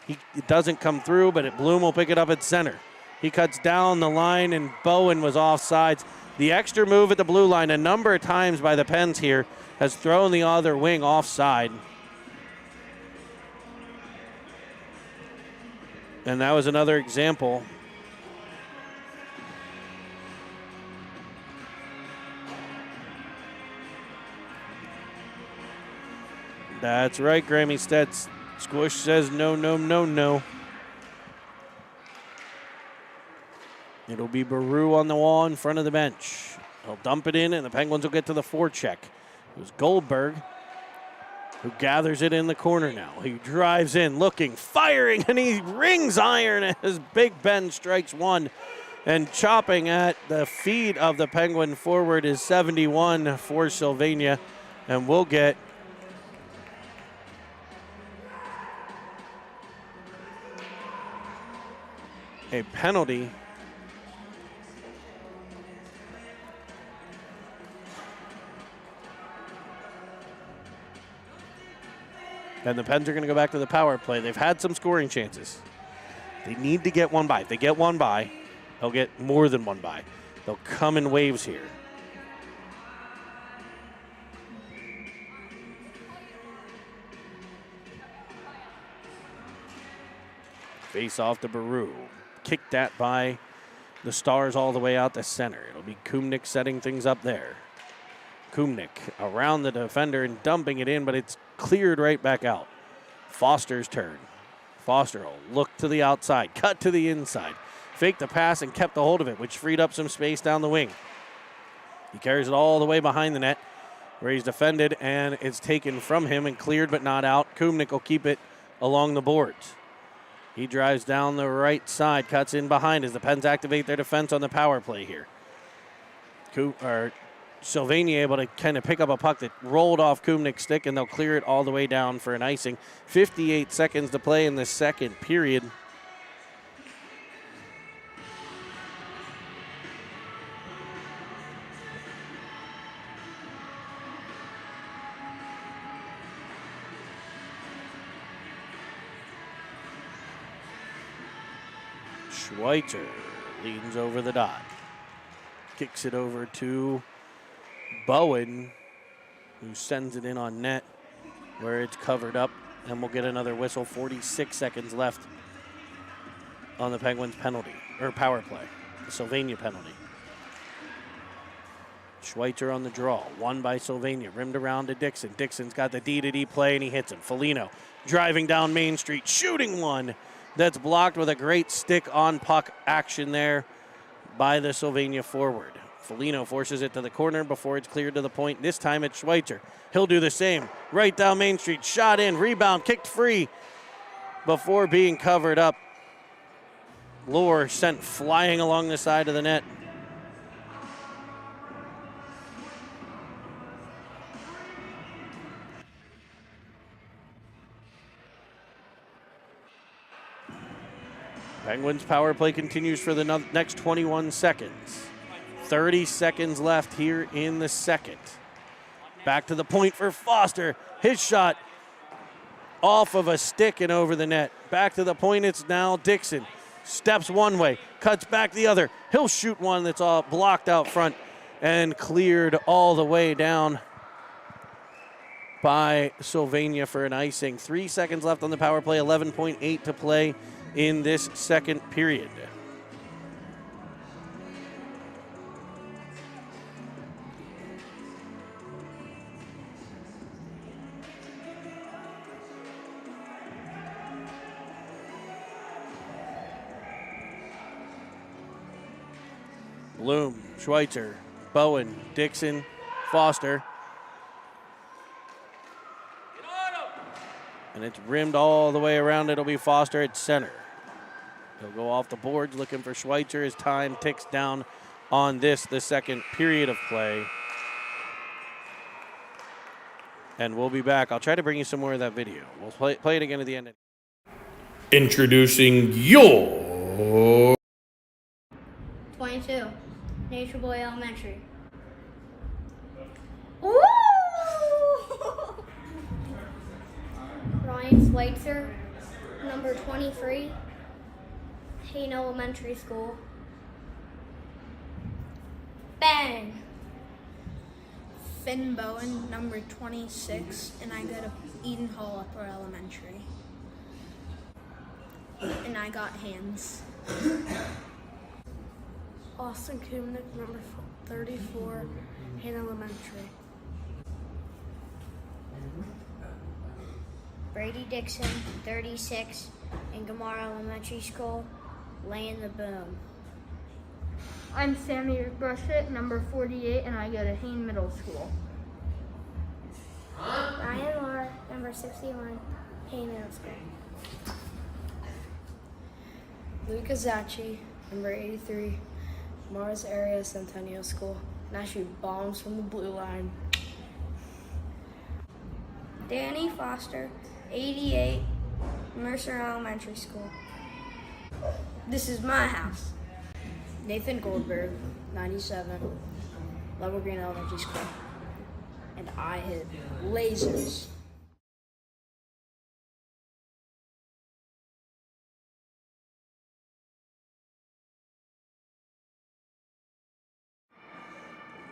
It doesn't come through, but Bloom will pick it up at center. He cuts down the line, and Bowen was offsides. The extra move at the blue line a number of times by the Pens here has thrown the other wing offside. And that was another example. That's right, Grammy Stetz. Squish says no, no, no, no. It'll be Baru on the wall in front of the bench. He'll dump it in, and the Penguins will get to the forecheck. It was Goldberg who gathers it in the corner now. He drives in, looking, firing, and he rings iron as Big Ben strikes one. And chopping at the feet of the Penguin forward is 71 for Sylvania. And we'll get a penalty. And the Pens are going to go back to the power play. They've had some scoring chances. They need to get one by. If they get one by, they'll get more than one by. They'll come in waves here. Face off to Baru. Kicked at by the Stars all the way out to center. It'll be Kumnik setting things up there. Kumnik around the defender and dumping it in, but it's cleared right back out. Foster's turn. Foster will look to the outside, cut to the inside, faked the pass and kept a hold of it, which freed up some space down the wing. He carries it all the way behind the net where he's defended, and it's taken from him and cleared but not out. Kumnik will keep it along the boards. He drives down the right side, cuts in behind as the Pens activate their defense on the power play here. Sylvania able to kind of pick up a puck that rolled off Kumnik's stick, and they'll clear it all the way down for an icing. 58 seconds to play in the second period. Schweitzer leans over the dot. Kicks it over to Bowen, who sends it in on net where it's covered up, and we'll get another whistle. 46 seconds left on the Penguins penalty, or power play, the Sylvania penalty. Schweitzer on the draw, won by Sylvania, rimmed around to Dixon. Dixon's got the D-to-D play, and he hits him. Foligno driving down Main Street, shooting one that's blocked with a great stick on puck action there by the Sylvania forward. Foligno forces it to the corner before it's cleared to the point. This time it's Schweitzer. He'll do the same. Right down Main Street, shot in, rebound, kicked free before being covered up. Lure sent flying along the side of the net. Penguins power play continues for the next 21 seconds. 30 seconds left here in the second. Back to the point for Foster. His shot off of a stick and over the net. Back to the point, it's now Dixon. Steps one way, cuts back the other. He'll shoot one that's all blocked out front and cleared all the way down by Sylvania for an icing. 3 seconds left on the power play, 11.8 to play in this second period. Bloom, Schweitzer, Bowen, Dixon, Foster. And it's rimmed all the way around. It'll be Foster at center. He'll go off the boards looking for Schweitzer. His time ticks down on this, the second period of play. And we'll be back. I'll try to bring you some more of that video. We'll play it again at the end. Introducing your 22, Nature Boy Elementary. Ooh! Ryan Schweitzer, number 23, Hayne Elementary School. Bang! Finn Bowen, number 26, and I go to Eden Hall Upper Elementary. And I got hands. Austin Kumnik, number 34, Hayne Elementary. Brady Dixon, 36, in Gamar Elementary School, laying the boom. I'm Sammy Brushett, number 48, and I go to Hayne Middle School. Ryan Laura, number 61, Hayne Middle School. Luca Zacci, number 83, Mars Area Centennial School, and I shoot bombs from the blue line. Danny Foster, 88, Mercer Elementary School. This is my house. Nathan Goldberg, 97, Level Green Elementary School, and I hit lasers.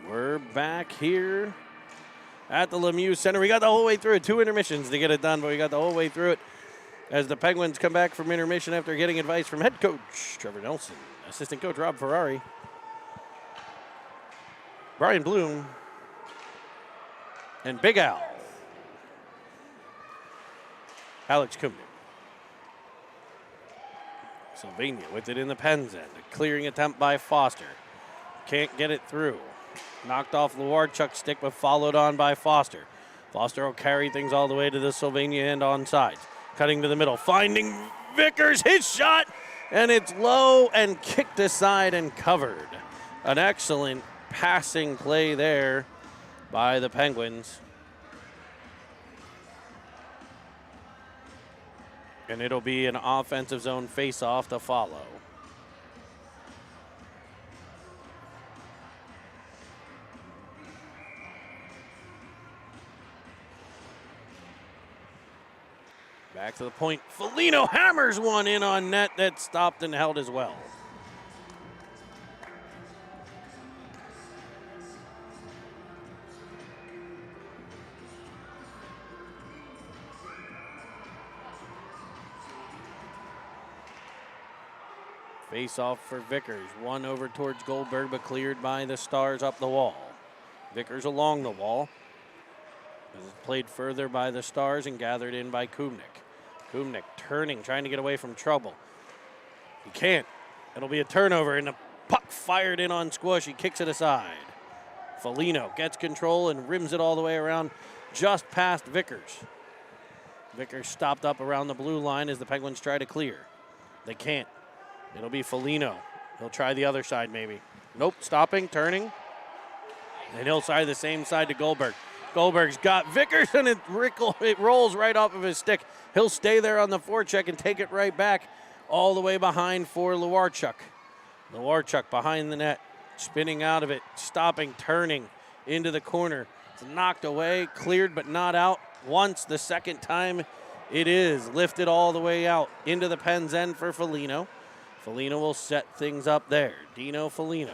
We're back here at the Lemieux Center. We got the whole way through it. 2 intermissions to get it done, but we got the whole way through it as the Penguins come back from intermission after getting advice from head coach Trevor Nelson, assistant coach Rob Ferrari, Brian Bloom, and Big Al, Alex Kumnick. Sylvania with it in the Pens end. A clearing attempt by Foster. Can't get it through. Knocked off Lewarchuk's stick, but followed on by Foster. Foster will carry things all the way to the Sylvania end on sides. Cutting to the middle, finding Vickers, his shot, and it's low and kicked aside and covered. An excellent passing play there by the Penguins. And it'll be an offensive zone face-off to follow. Back to the point. Foligno hammers one in on net that stopped and held as well. Face off for Vickers. One over towards Goldberg, but cleared by the Stars up the wall. Vickers along the wall. This is played further by the Stars and gathered in by Kumnick. Kumnick turning, trying to get away from trouble. He can't. It'll be a turnover, and the puck fired in on Squish. He kicks it aside. Foligno gets control and rims it all the way around just past Vickers. Vickers stopped up around the blue line as the Penguins try to clear. They can't. It'll be Foligno. He'll try the other side maybe. Nope, stopping, turning. And he'll side the same side to Goldberg. Goldberg's got Vickers, and it rolls right off of his stick. He'll stay there on the forecheck and take it right back all the way behind for Lewarchuk. Lewarchuk behind the net, spinning out of it, stopping, turning into the corner. It's knocked away, cleared but not out once. The second time it is lifted all the way out into the Pens end for Foligno. Foligno will set things up there. Dino Foligno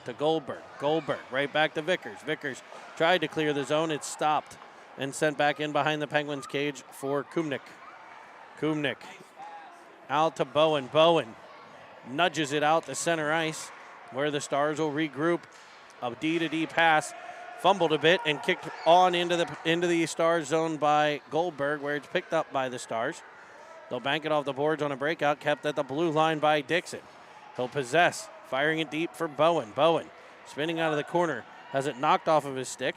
to Goldberg. Goldberg right back to Vickers. Vickers tried to clear the zone. It's stopped and sent back in behind the Penguins cage for Kumnick. Kumnick out to Bowen. Bowen nudges it out to center ice where the Stars will regroup. A D-to-D pass. Fumbled a bit and kicked on into the Stars zone by Goldberg, where it's picked up by the Stars. They'll bank it off the boards on a breakout, kept at the blue line by Dixon. He'll possess, firing it deep for Bowen. Bowen spinning out of the corner, has it knocked off of his stick.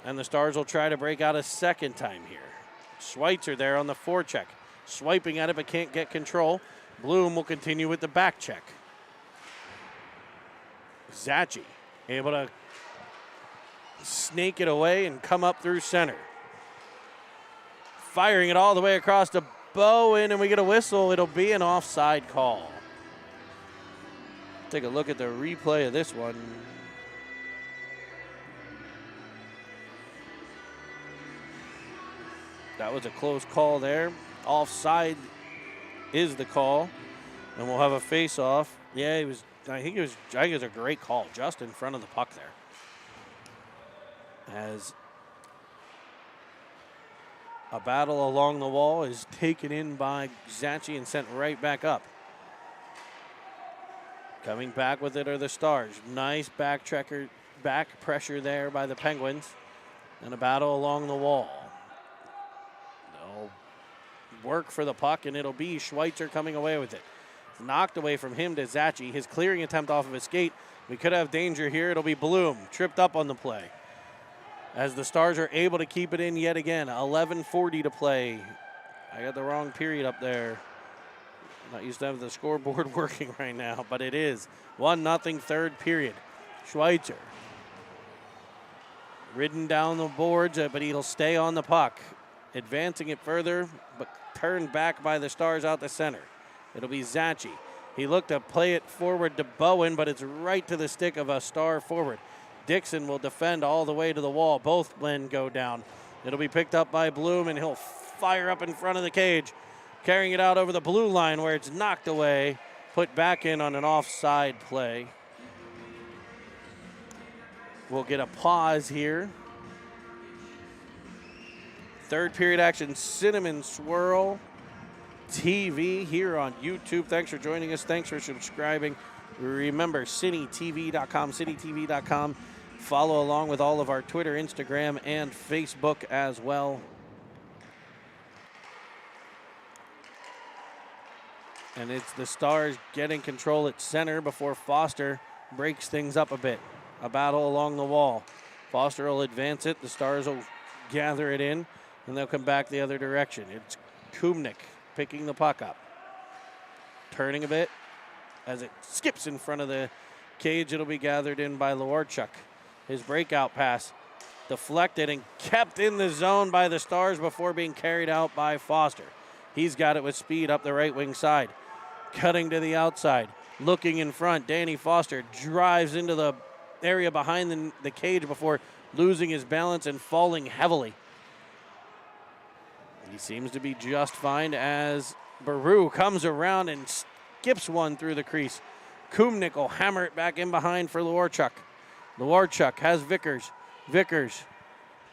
And the Stars will try to break out a second time here. Schweitzer there on the forecheck, swiping at it but can't get control. Bloom will continue with the back check. Zachi able to snake it away and come up through center. Firing it all the way across to Bowen, and we get a whistle. It'll be an offside call. Take a look at the replay of this one. That was a close call there. Offside is the call, and we'll have a face-off. Yeah, I think it was a great call, just in front of the puck there. As a battle along the wall is taken in by Zachi and sent right back up. Coming back with it are the Stars. Nice back pressure there by the Penguins. And a battle along the wall. They'll work for the puck, and it'll be Schweitzer coming away with it. It's knocked away from him to Zachi. His clearing attempt off of his skate. We could have danger here. It'll be Bloom, tripped up on the play. As the Stars are able to keep it in yet again. 11:40 to play. I got the wrong period up there. Not used to have the scoreboard working right now, but it is 1-0 third period. Schweitzer ridden down the boards, but he'll stay on the puck. Advancing it further, but turned back by the Stars out the center. It'll be Zachi. He looked to play it forward to Bowen, but it's right to the stick of a Star forward. Dixon will defend all the way to the wall. Both men go down. It'll be picked up by Bloom, and he'll fire up in front of the cage, carrying it out over the blue line where it's knocked away, put back in on an offside play. We'll get a pause here. Third period action, Cinnamon Swirl TV here on YouTube. Thanks for joining us. Thanks for subscribing. Remember, citytv.com. Follow along with all of our Twitter, Instagram, and Facebook as well. And it's the Stars getting control at center before Foster breaks things up a bit. A battle along the wall. Foster will advance it. The Stars will gather it in, and they'll come back the other direction. It's Kumnik picking the puck up. Turning a bit. As it skips in front of the cage, it'll be gathered in by Lewarchuk. His breakout pass deflected and kept in the zone by the Stars before being carried out by Foster. He's got it with speed up the right wing side. Cutting to the outside. Looking in front. Danny Foster drives into the area behind the cage before losing his balance and falling heavily. He seems to be just fine as Baru comes around and skips one through the crease. Kumnik will hammer it back in behind for Lewarchuk. Lewarchuk has Vickers. Vickers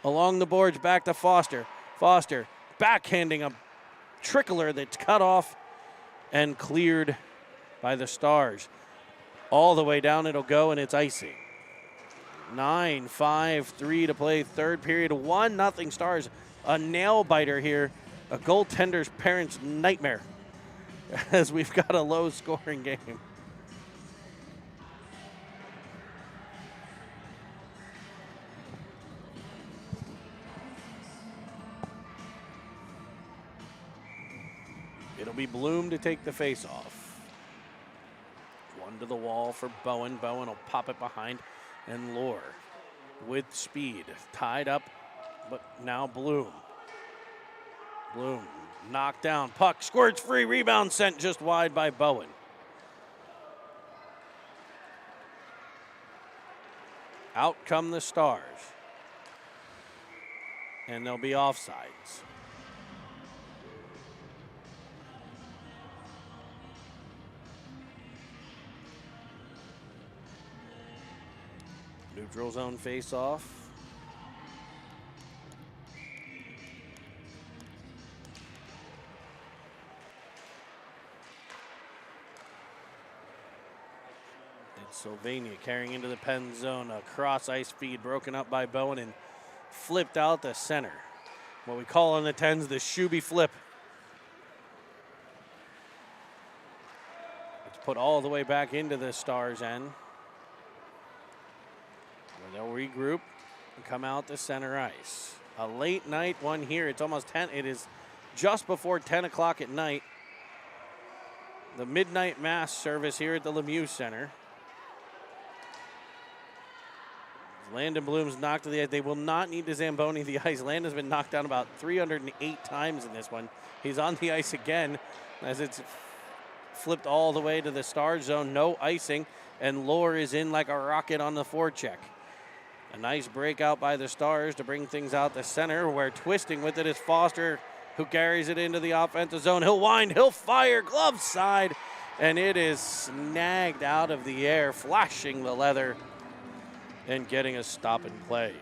along the boards back to Foster. Foster backhanding a trickler that's cut off and cleared by the Stars. All the way down it'll go, and it's icing. 9-5-3 to play third period. 1-0 Stars. A nail biter here. A goaltender's parents' nightmare as we've got a low scoring game. It'll be Bloom to take the face-off. One to the wall for Bowen. Bowen will pop it behind, and Lore with speed. Tied up, but now Bloom. Bloom knocked down. Puck squirts free. Rebound sent just wide by Bowen. Out come the Stars. And there'll be offsides. Neutral zone face-off. It's Sylvania carrying into the pen zone. A cross ice feed broken up by Bowen and flipped out the center. What we call on the 10s the Shuby flip. It's put all the way back into the Stars' end. They'll regroup and come out to center ice. A late night one here. It's almost 10. It is just before 10 o'clock at night. The midnight mass service here at the Lemieux Center. Landon Bloom's knocked to the ice. They will not need to Zamboni the ice. Landon's been knocked down about 308 times in this one. He's on the ice again as it's flipped all the way to the Star zone. No icing, and Lore is in like a rocket on the forecheck. A nice breakout by the Stars to bring things out the center, where twisting with it is Foster, who carries it into the offensive zone. He'll wind, he'll fire, glove side, and it is snagged out of the air, flashing the leather and getting a stop and play.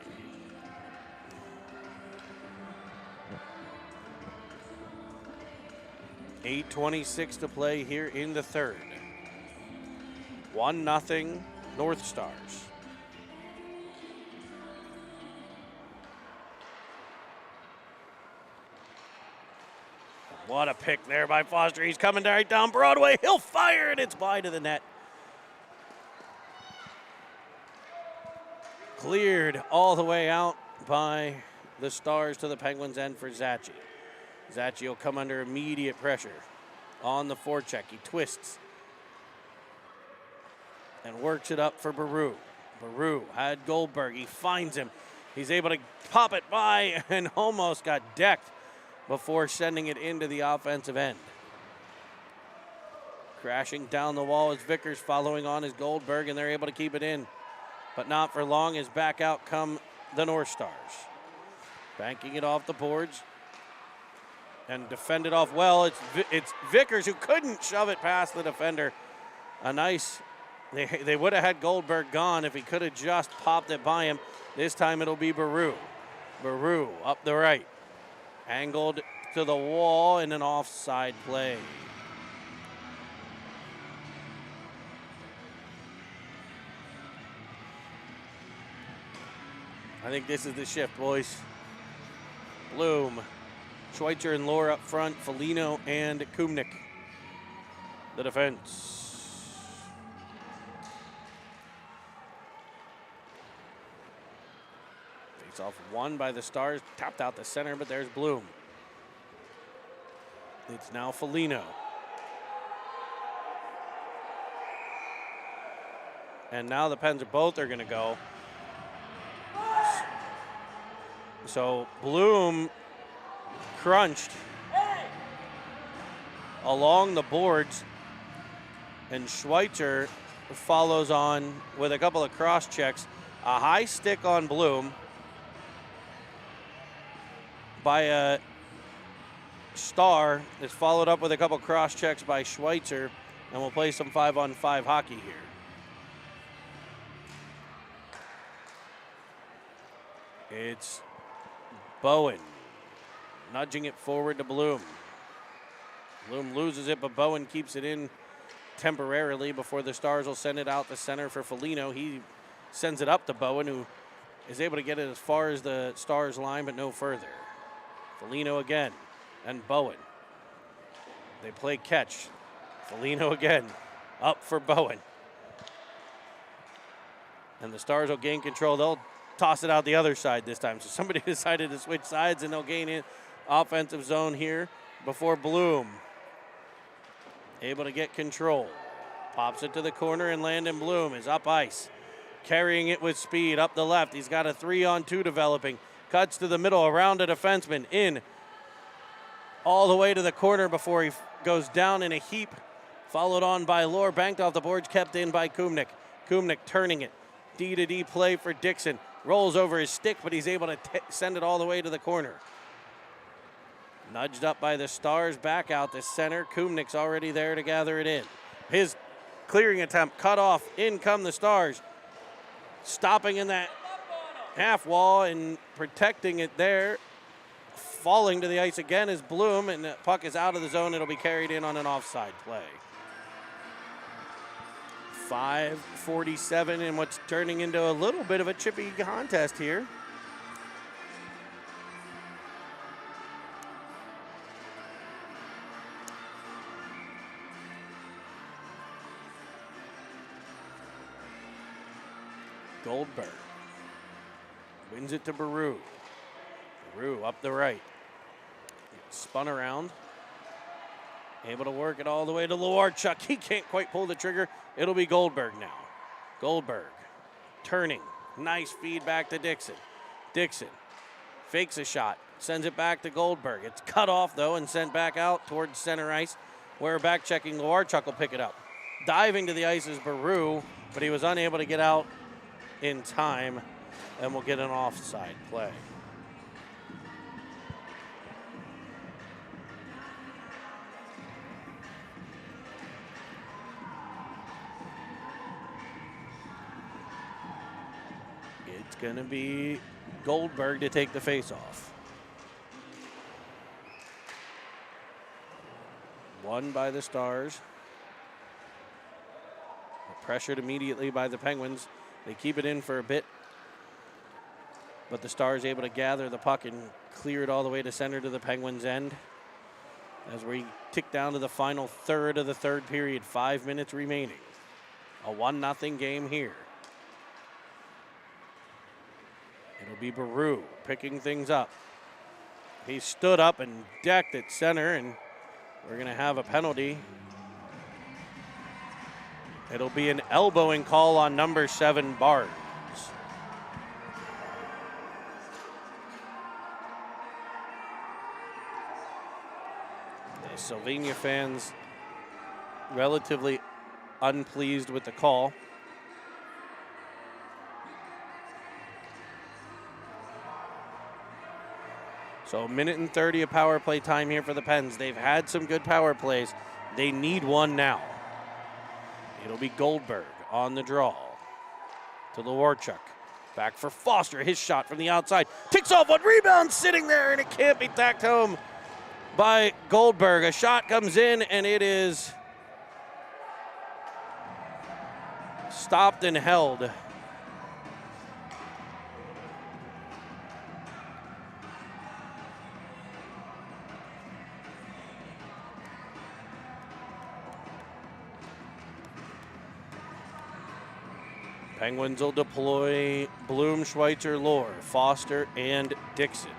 .8:26 to play here in the third. 1-0 North Stars. What a pick there by Foster. He's coming right down Broadway. He'll fire, and it's wide of the net. Cleared all the way out by the Stars to the Penguins' end for Zachi. Zachi will come under immediate pressure. on the forecheck. He twists and works it up for Baru. Baru had Goldberg. He finds him. He's able to pop it by and almost got decked before sending it into the offensive end. Crashing down the wall is Vickers, following on is Goldberg, and they're able to keep it in. But not for long, as back out come the North Stars. Banking it off the boards and defended off well. It's Vickers who couldn't shove it past the defender. A nice, they would have had Goldberg gone if he could have just popped it by him. This time it'll be Baru. Baru up the right. Angled to the wall in an offside play. I think this is the shift, boys. Bloom, Schweitzer and Lohr up front, Foligno and Kumnik. The defense. Face off won by the Stars, tapped out the center, but there's Bloom. It's now Foligno. And now the Pens both are going to go. So Bloom crunched along the boards, and Schweitzer follows on with a couple of cross checks. A high stick on Bloom by a Star is followed up with a couple cross checks by Schweitzer, and we'll play some 5-on-5 hockey here. It's Bowen nudging it forward to Bloom. Bloom loses it, but Bowen keeps it in temporarily before the Stars will send it out the center for Foligno. He sends it up to Bowen, who is able to get it as far as the Stars line, but no further. Foligno again, and Bowen. They play catch. Foligno again, up for Bowen. And the Stars will gain control. They'll toss it out the other side this time. So somebody decided to switch sides, and they'll gain in offensive zone here before Bloom. Able to get control. Pops it to the corner, and Landon Bloom is up ice. Carrying it with speed up the left. He's got a 3-on-2 developing. Cuts to the middle around a defenseman. In all the way to the corner before he goes down in a heap. Followed on by Lohr. Banked off the boards. Kept in by Kumnik. Kumnik turning it. D-to-D play for Dixon. Rolls over his stick, but he's able to send it all the way to the corner. Nudged up by the Stars, back out the center. Kumnik's already there to gather it in. His clearing attempt cut off. In come the Stars. Stopping in that half wall and protecting it there. Falling to the ice again is Bloom, and the puck is out of the zone. It'll be carried in on an offside play. 5:47 in what's turning into a little bit of a chippy contest here. Goldberg wins it to Baru. Baru up the right. Spun around. Able to work it all the way to Luarchuk. He can't quite pull the trigger. It'll be Goldberg now. Goldberg turning. Nice feed back to Dixon. Dixon fakes a shot. Sends it back to Goldberg. It's cut off, though, and sent back out towards center ice, where back checking Luarchuk will pick it up. Diving to the ice is Baru, but he was unable to get out in time, and we'll get an offside play. It's going to be Goldberg to take the face-off. Won by the Stars. Pressured immediately by the Penguins. They keep it in for a bit, but the Stars able to gather the puck and clear it all the way to center to the Penguins' end. As we tick down to the final third of the third period, 5 minutes remaining. A 1-0 game here. It'll be Baru picking things up. He stood up and decked at center and We're going to have a penalty. It'll be an elbowing call on number 7, Barnes. The Sylvania fans relatively unpleased with the call. So a minute and 30 of power play time here for the Pens. They've had some good power plays. They need one now. It'll be Goldberg on the draw to Lewarchuk. Back for Foster. His shot from the outside. Ticks off one rebound sitting there, and it can't be tacked home by Goldberg. A shot comes in, and it is stopped and held. Penguins will deploy Bloom, Schweitzer, Lohr, Foster, and Dixon.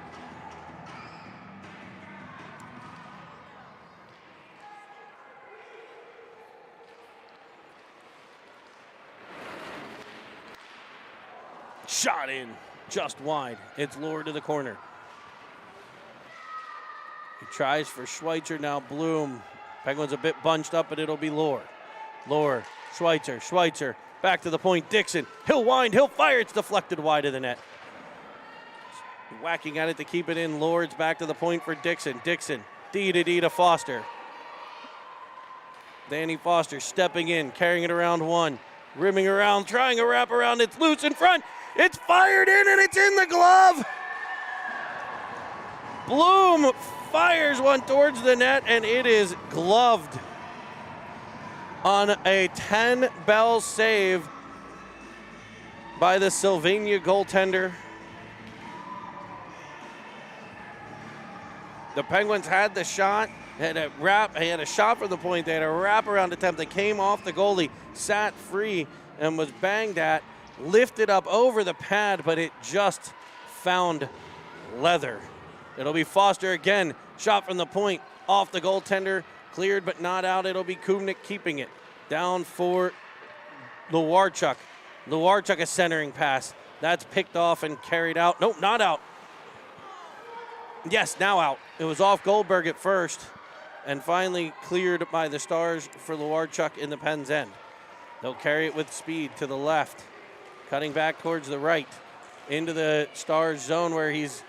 Shot in, just wide. It's Lohr to the corner. He tries for Schweitzer, now Bloom. Penguins a bit bunched up, but it'll be Lohr. Lohr, Schweitzer, Schweitzer. Back to the point, Dixon. He'll wind, he'll fire. It's deflected wide of the net. Whacking at it to keep it in. Lord's back to the point for Dixon. Dixon, D to Foster. Danny Foster stepping in, carrying it around one. Rimming around, trying a wrap around. It's loose in front. It's fired in, and it's in the glove. Bloom fires one towards the net, and it is gloved on a 10-bell save by the Sylvania goaltender. The Penguins had the shot, had a shot from the point. They had a wraparound attempt that came off the goalie, sat free, and was banged at, lifted up over the pad, but it just found leather. It'll be Foster again, shot from the point, off the goaltender, cleared but not out. It'll be Kubnik keeping it. Down for Lewarchuk. Lewarchuk, a centering pass. That's picked off and carried out. Nope, not out. Yes, now out. It was off Goldberg at first and finally cleared by the Stars for Lewarchuk in the Pens' end. They'll carry it with speed to the left, cutting back towards the right into the Stars' zone where he's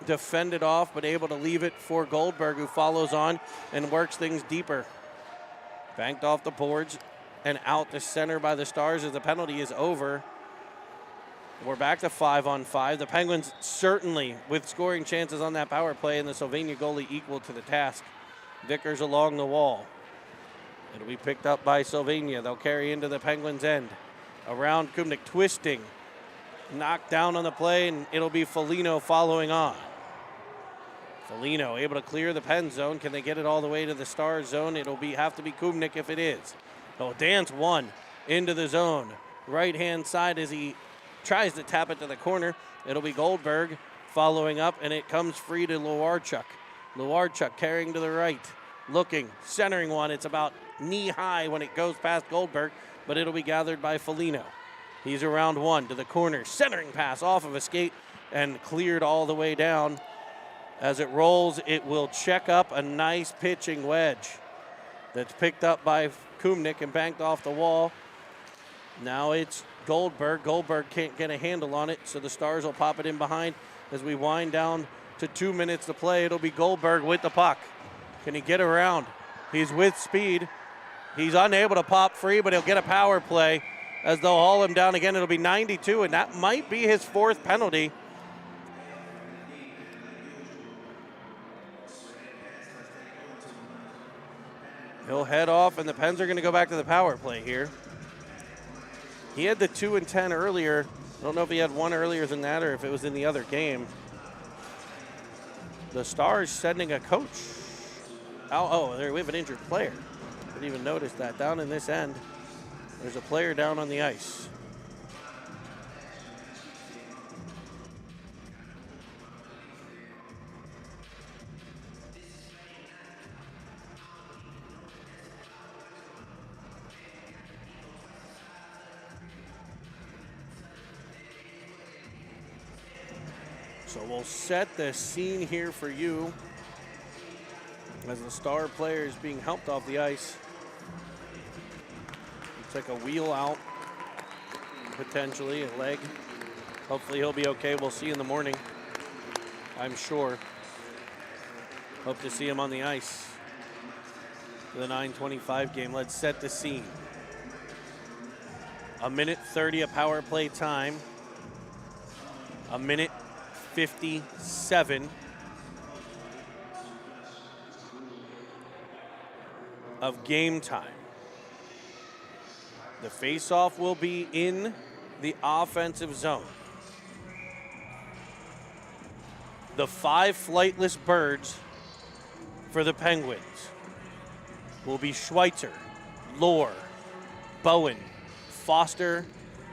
defended off but able to leave it for Goldberg, who follows on and works things deeper. Banked off the boards and out to center by the Stars as the penalty is over. We're back to 5-on-5. The Penguins certainly with scoring chances on that power play, and the Sylvania goalie equal to the task. Vickers along the wall. It'll be picked up by Sylvania. They'll carry into the Penguins' end. Around Kubnik, twisting. Knocked down on the play, and it'll be Foligno following on. Foligno able to clear the Penn zone. Can they get it all the way to the Stars zone? It'll have to be Kubnik if it is. They'll dance one into the zone. Right-hand side as he tries to tap it to the corner. It'll be Goldberg following up, and it comes free to Lewarchuk. Lewarchuk carrying to the right. Looking, centering one. It's about knee-high when it goes past Goldberg, but it'll be gathered by Foligno. He's around one to the corner. Centering pass off of a skate and cleared all the way down. As it rolls, it will check up a nice pitching wedge that's picked up by Kubnik and banked off the wall. Now it's Goldberg. Goldberg can't get a handle on it, so the Stars will pop it in behind as we wind down to 2 minutes to play. It'll be Goldberg with the puck. Can he get around? He's with speed. He's unable to pop free, but he'll get a power play as they'll haul him down again. It'll be 92, and that might be his 4th penalty. He'll head off, and the Pens are going to go back to the power play here. He had the 2 and 10 earlier. I don't know if he had one earlier than that or if it was in the other game. The Stars sending a coach. Oh, there we have an injured player. Didn't even notice that. Down in this end, there's a player down on the ice. So we'll set the scene here for you as the star player is being helped off the ice. Looks like a wheel out, potentially, a leg. Hopefully he'll be okay. We'll see in the morning, I'm sure. Hope to see him on the ice for the 9:25 game. Let's set the scene. A minute 30 of power play time. A minute 57 of game time. The face-off will be in the offensive zone. The 5 flightless birds for the Penguins will be Schweitzer, Lohr, Bowen, Foster,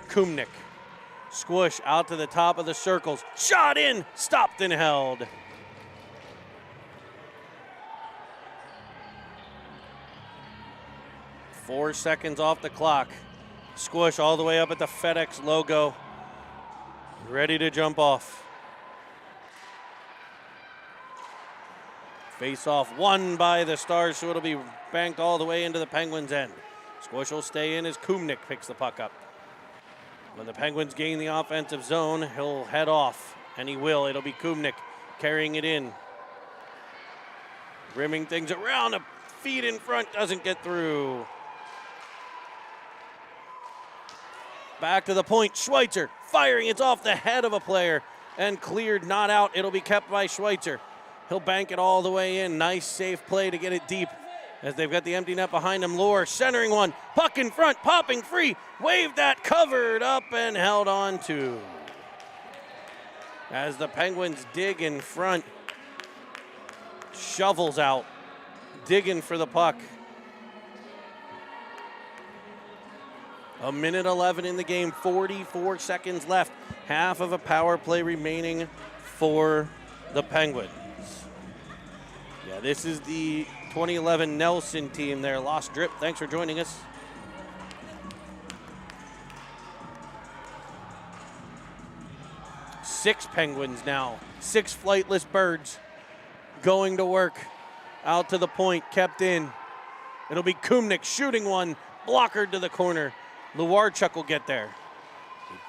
Kumnick. Squish out to the top of the circles. Shot in, stopped and held. Four seconds off the clock. Squish all the way up at the FedEx logo. Ready to jump off. Face-off won by the Stars, so it'll be banked all the way into the Penguins' end. Squish will stay in as Kumnick picks the puck up. When the Penguins gain the offensive zone, he'll head off, and he will. It'll be Kumnick carrying it in. Rimming things around, a feed in front, doesn't get through. Back to the point, Schweitzer firing, it's off the head of a player and cleared, not out. It'll be kept by Schweitzer. He'll bank it all the way in. Nice safe play to get it deep as they've got the empty net behind him. Lohr centering one, puck in front, popping free, waved that, covered up and held on to. As the Penguins dig in front, shovels out, digging for the puck. A minute 11 in the game, 44 seconds left. Half of a power play remaining for the Penguins. Yeah, this is the 2011 Nelson team there. Lost Drip, thanks for joining us. Six Penguins now, 6 flightless birds going to work. Out to the point, kept in. It'll be Kumnick shooting one, blockered to the corner. Luwarchuk will get there.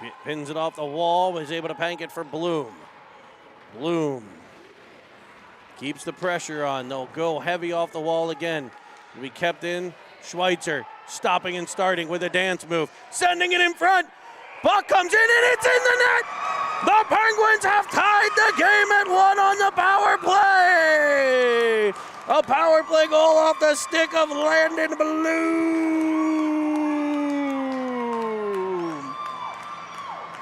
He pins it off the wall, was able to bank it for Bloom. Bloom keeps the pressure on. They'll go heavy off the wall again. It'll be kept in. Schweitzer stopping and starting with a dance move. Sending it in front. Puck comes in and it's in the net. The Penguins have tied the game at 1 on the power play. A power play goal off the stick of Landon Bloom.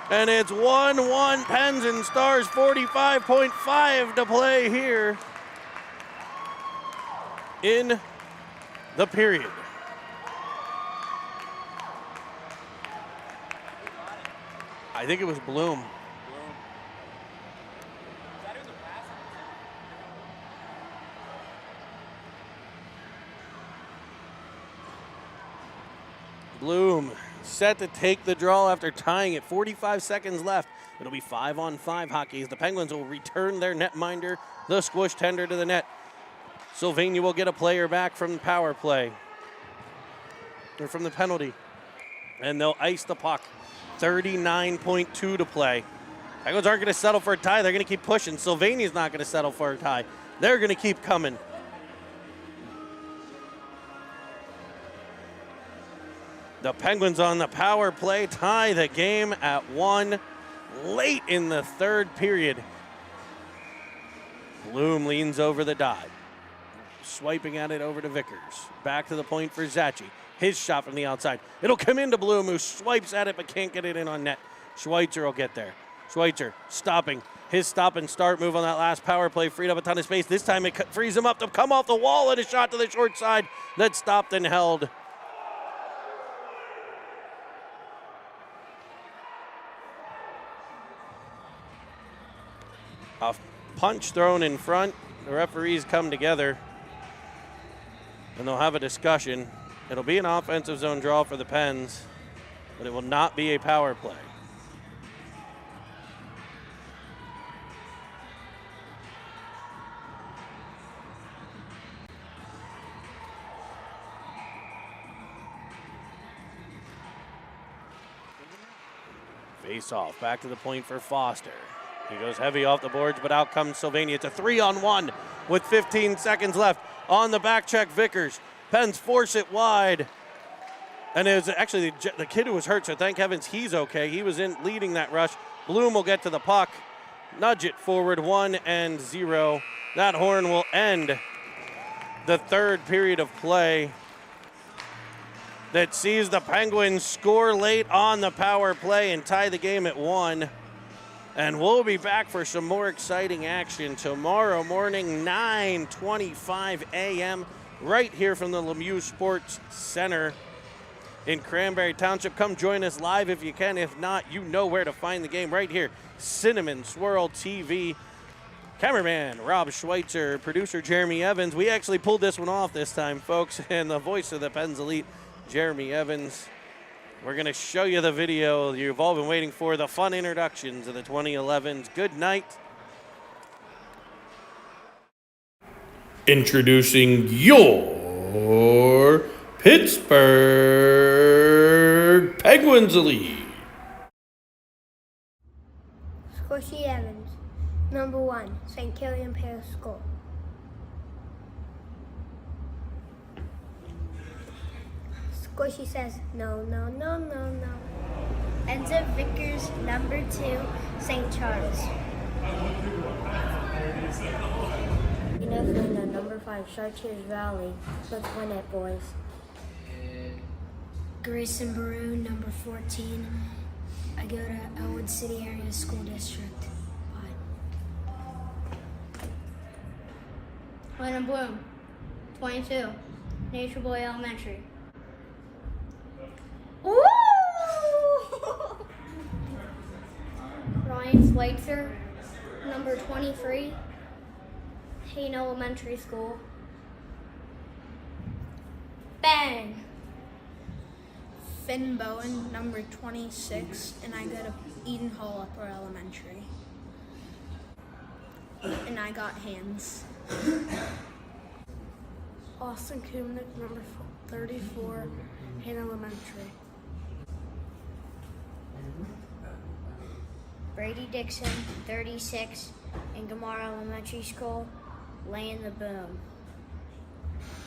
And it's 1-1 Pens and Stars, 45.5 to play here in the period. I think it was Bloom. Bloom set to take the draw after tying it. 45 seconds left. It'll be 5-on-5 hockey as the Penguins will return their netminder, the squish tender to the net. Sylvania will get a player back from the power play, or from the penalty, and they'll ice the puck. 39.2 to play. Penguins aren't going to settle for a tie. They're going to keep pushing. Sylvania's not going to settle for a tie. They're going to keep coming. The Penguins on the power play tie the game at 1 late in the third period. Bloom leans over the dot, swiping at it over to Vickers. Back to the point for Zachi. His shot from the outside. It'll come into Bloom, who swipes at it but can't get it in on net. Schweitzer will get there. Schweitzer stopping. His stop and start move on that last power play freed up a ton of space. This time it frees him up to come off the wall and a shot to the short side that stopped and held. A punch thrown in front. The referees come together and they'll have a discussion. It'll be an offensive zone draw for the Pens, but it will not be a power play. Face off, back to the point for Foster. He goes heavy off the boards, but out comes Sylvania. It's a 3-on-1 with 15 seconds left. On the back check, Vickers. Pens force it wide. And it was actually the kid who was hurt, so thank heavens he's okay. He was in leading that rush. Bloom will get to the puck. Nudge it forward, 1-0. That horn will end the third period of play that sees the Penguins score late on the power play and tie the game at 1. And we'll be back for some more exciting action tomorrow morning, 9:25 a.m., right here from the Lemieux Sports Center in Cranberry Township. Come join us live if you can. If not, you know where to find the game right here. Cinnamon Swirl TV. Cameraman Rob Schweitzer, producer Jeremy Evans. We actually pulled this one off this time, folks, and the voice of the Pens Elite, Jeremy Evans. We're going to show you the video you've all been waiting for, the fun introductions of the 2011's. Good night. Introducing your Pittsburgh Penguins Elite. Squishy Evans, number 1, St. Killian Parish School. Squishy says, no, no, no, no, no. Enza Vickers, number 2, St. Charles. Linda, number 5, Chartiers Valley. Let's win it, boys. Grayson Baroon, number 14. I go to Elwood City Area School District. Bye. Lennon Bloom, 22, Nature Boy Elementary. Ooh! Ryan Schweitzer, number 23, Hayne Elementary School. Bang! Finn Bowen, number 26, and I go to Eden Hall Upper Elementary. And I got hands. Austin Kumnick, number 34, Hayne Elementary. Brady Dixon, 36, in Gamar Elementary School, laying the boom.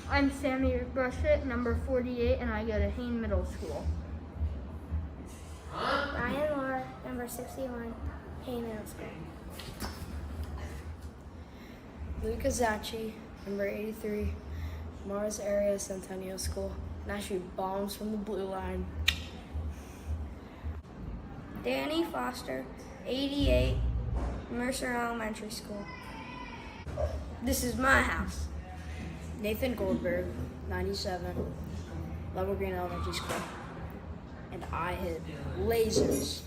I'm Sammy Brushett, number 48, and I go to Hayne Middle School. Ryan Laura, number 61, Hayne Middle School. Luca Zacci, number 83, Mars Area Centennial School. And I shoot bombs from the blue line. Danny Foster, 88, Mercer Elementary School. This is my house. Nathan Goldberg, 97, Level Green Elementary School. And I hit lasers.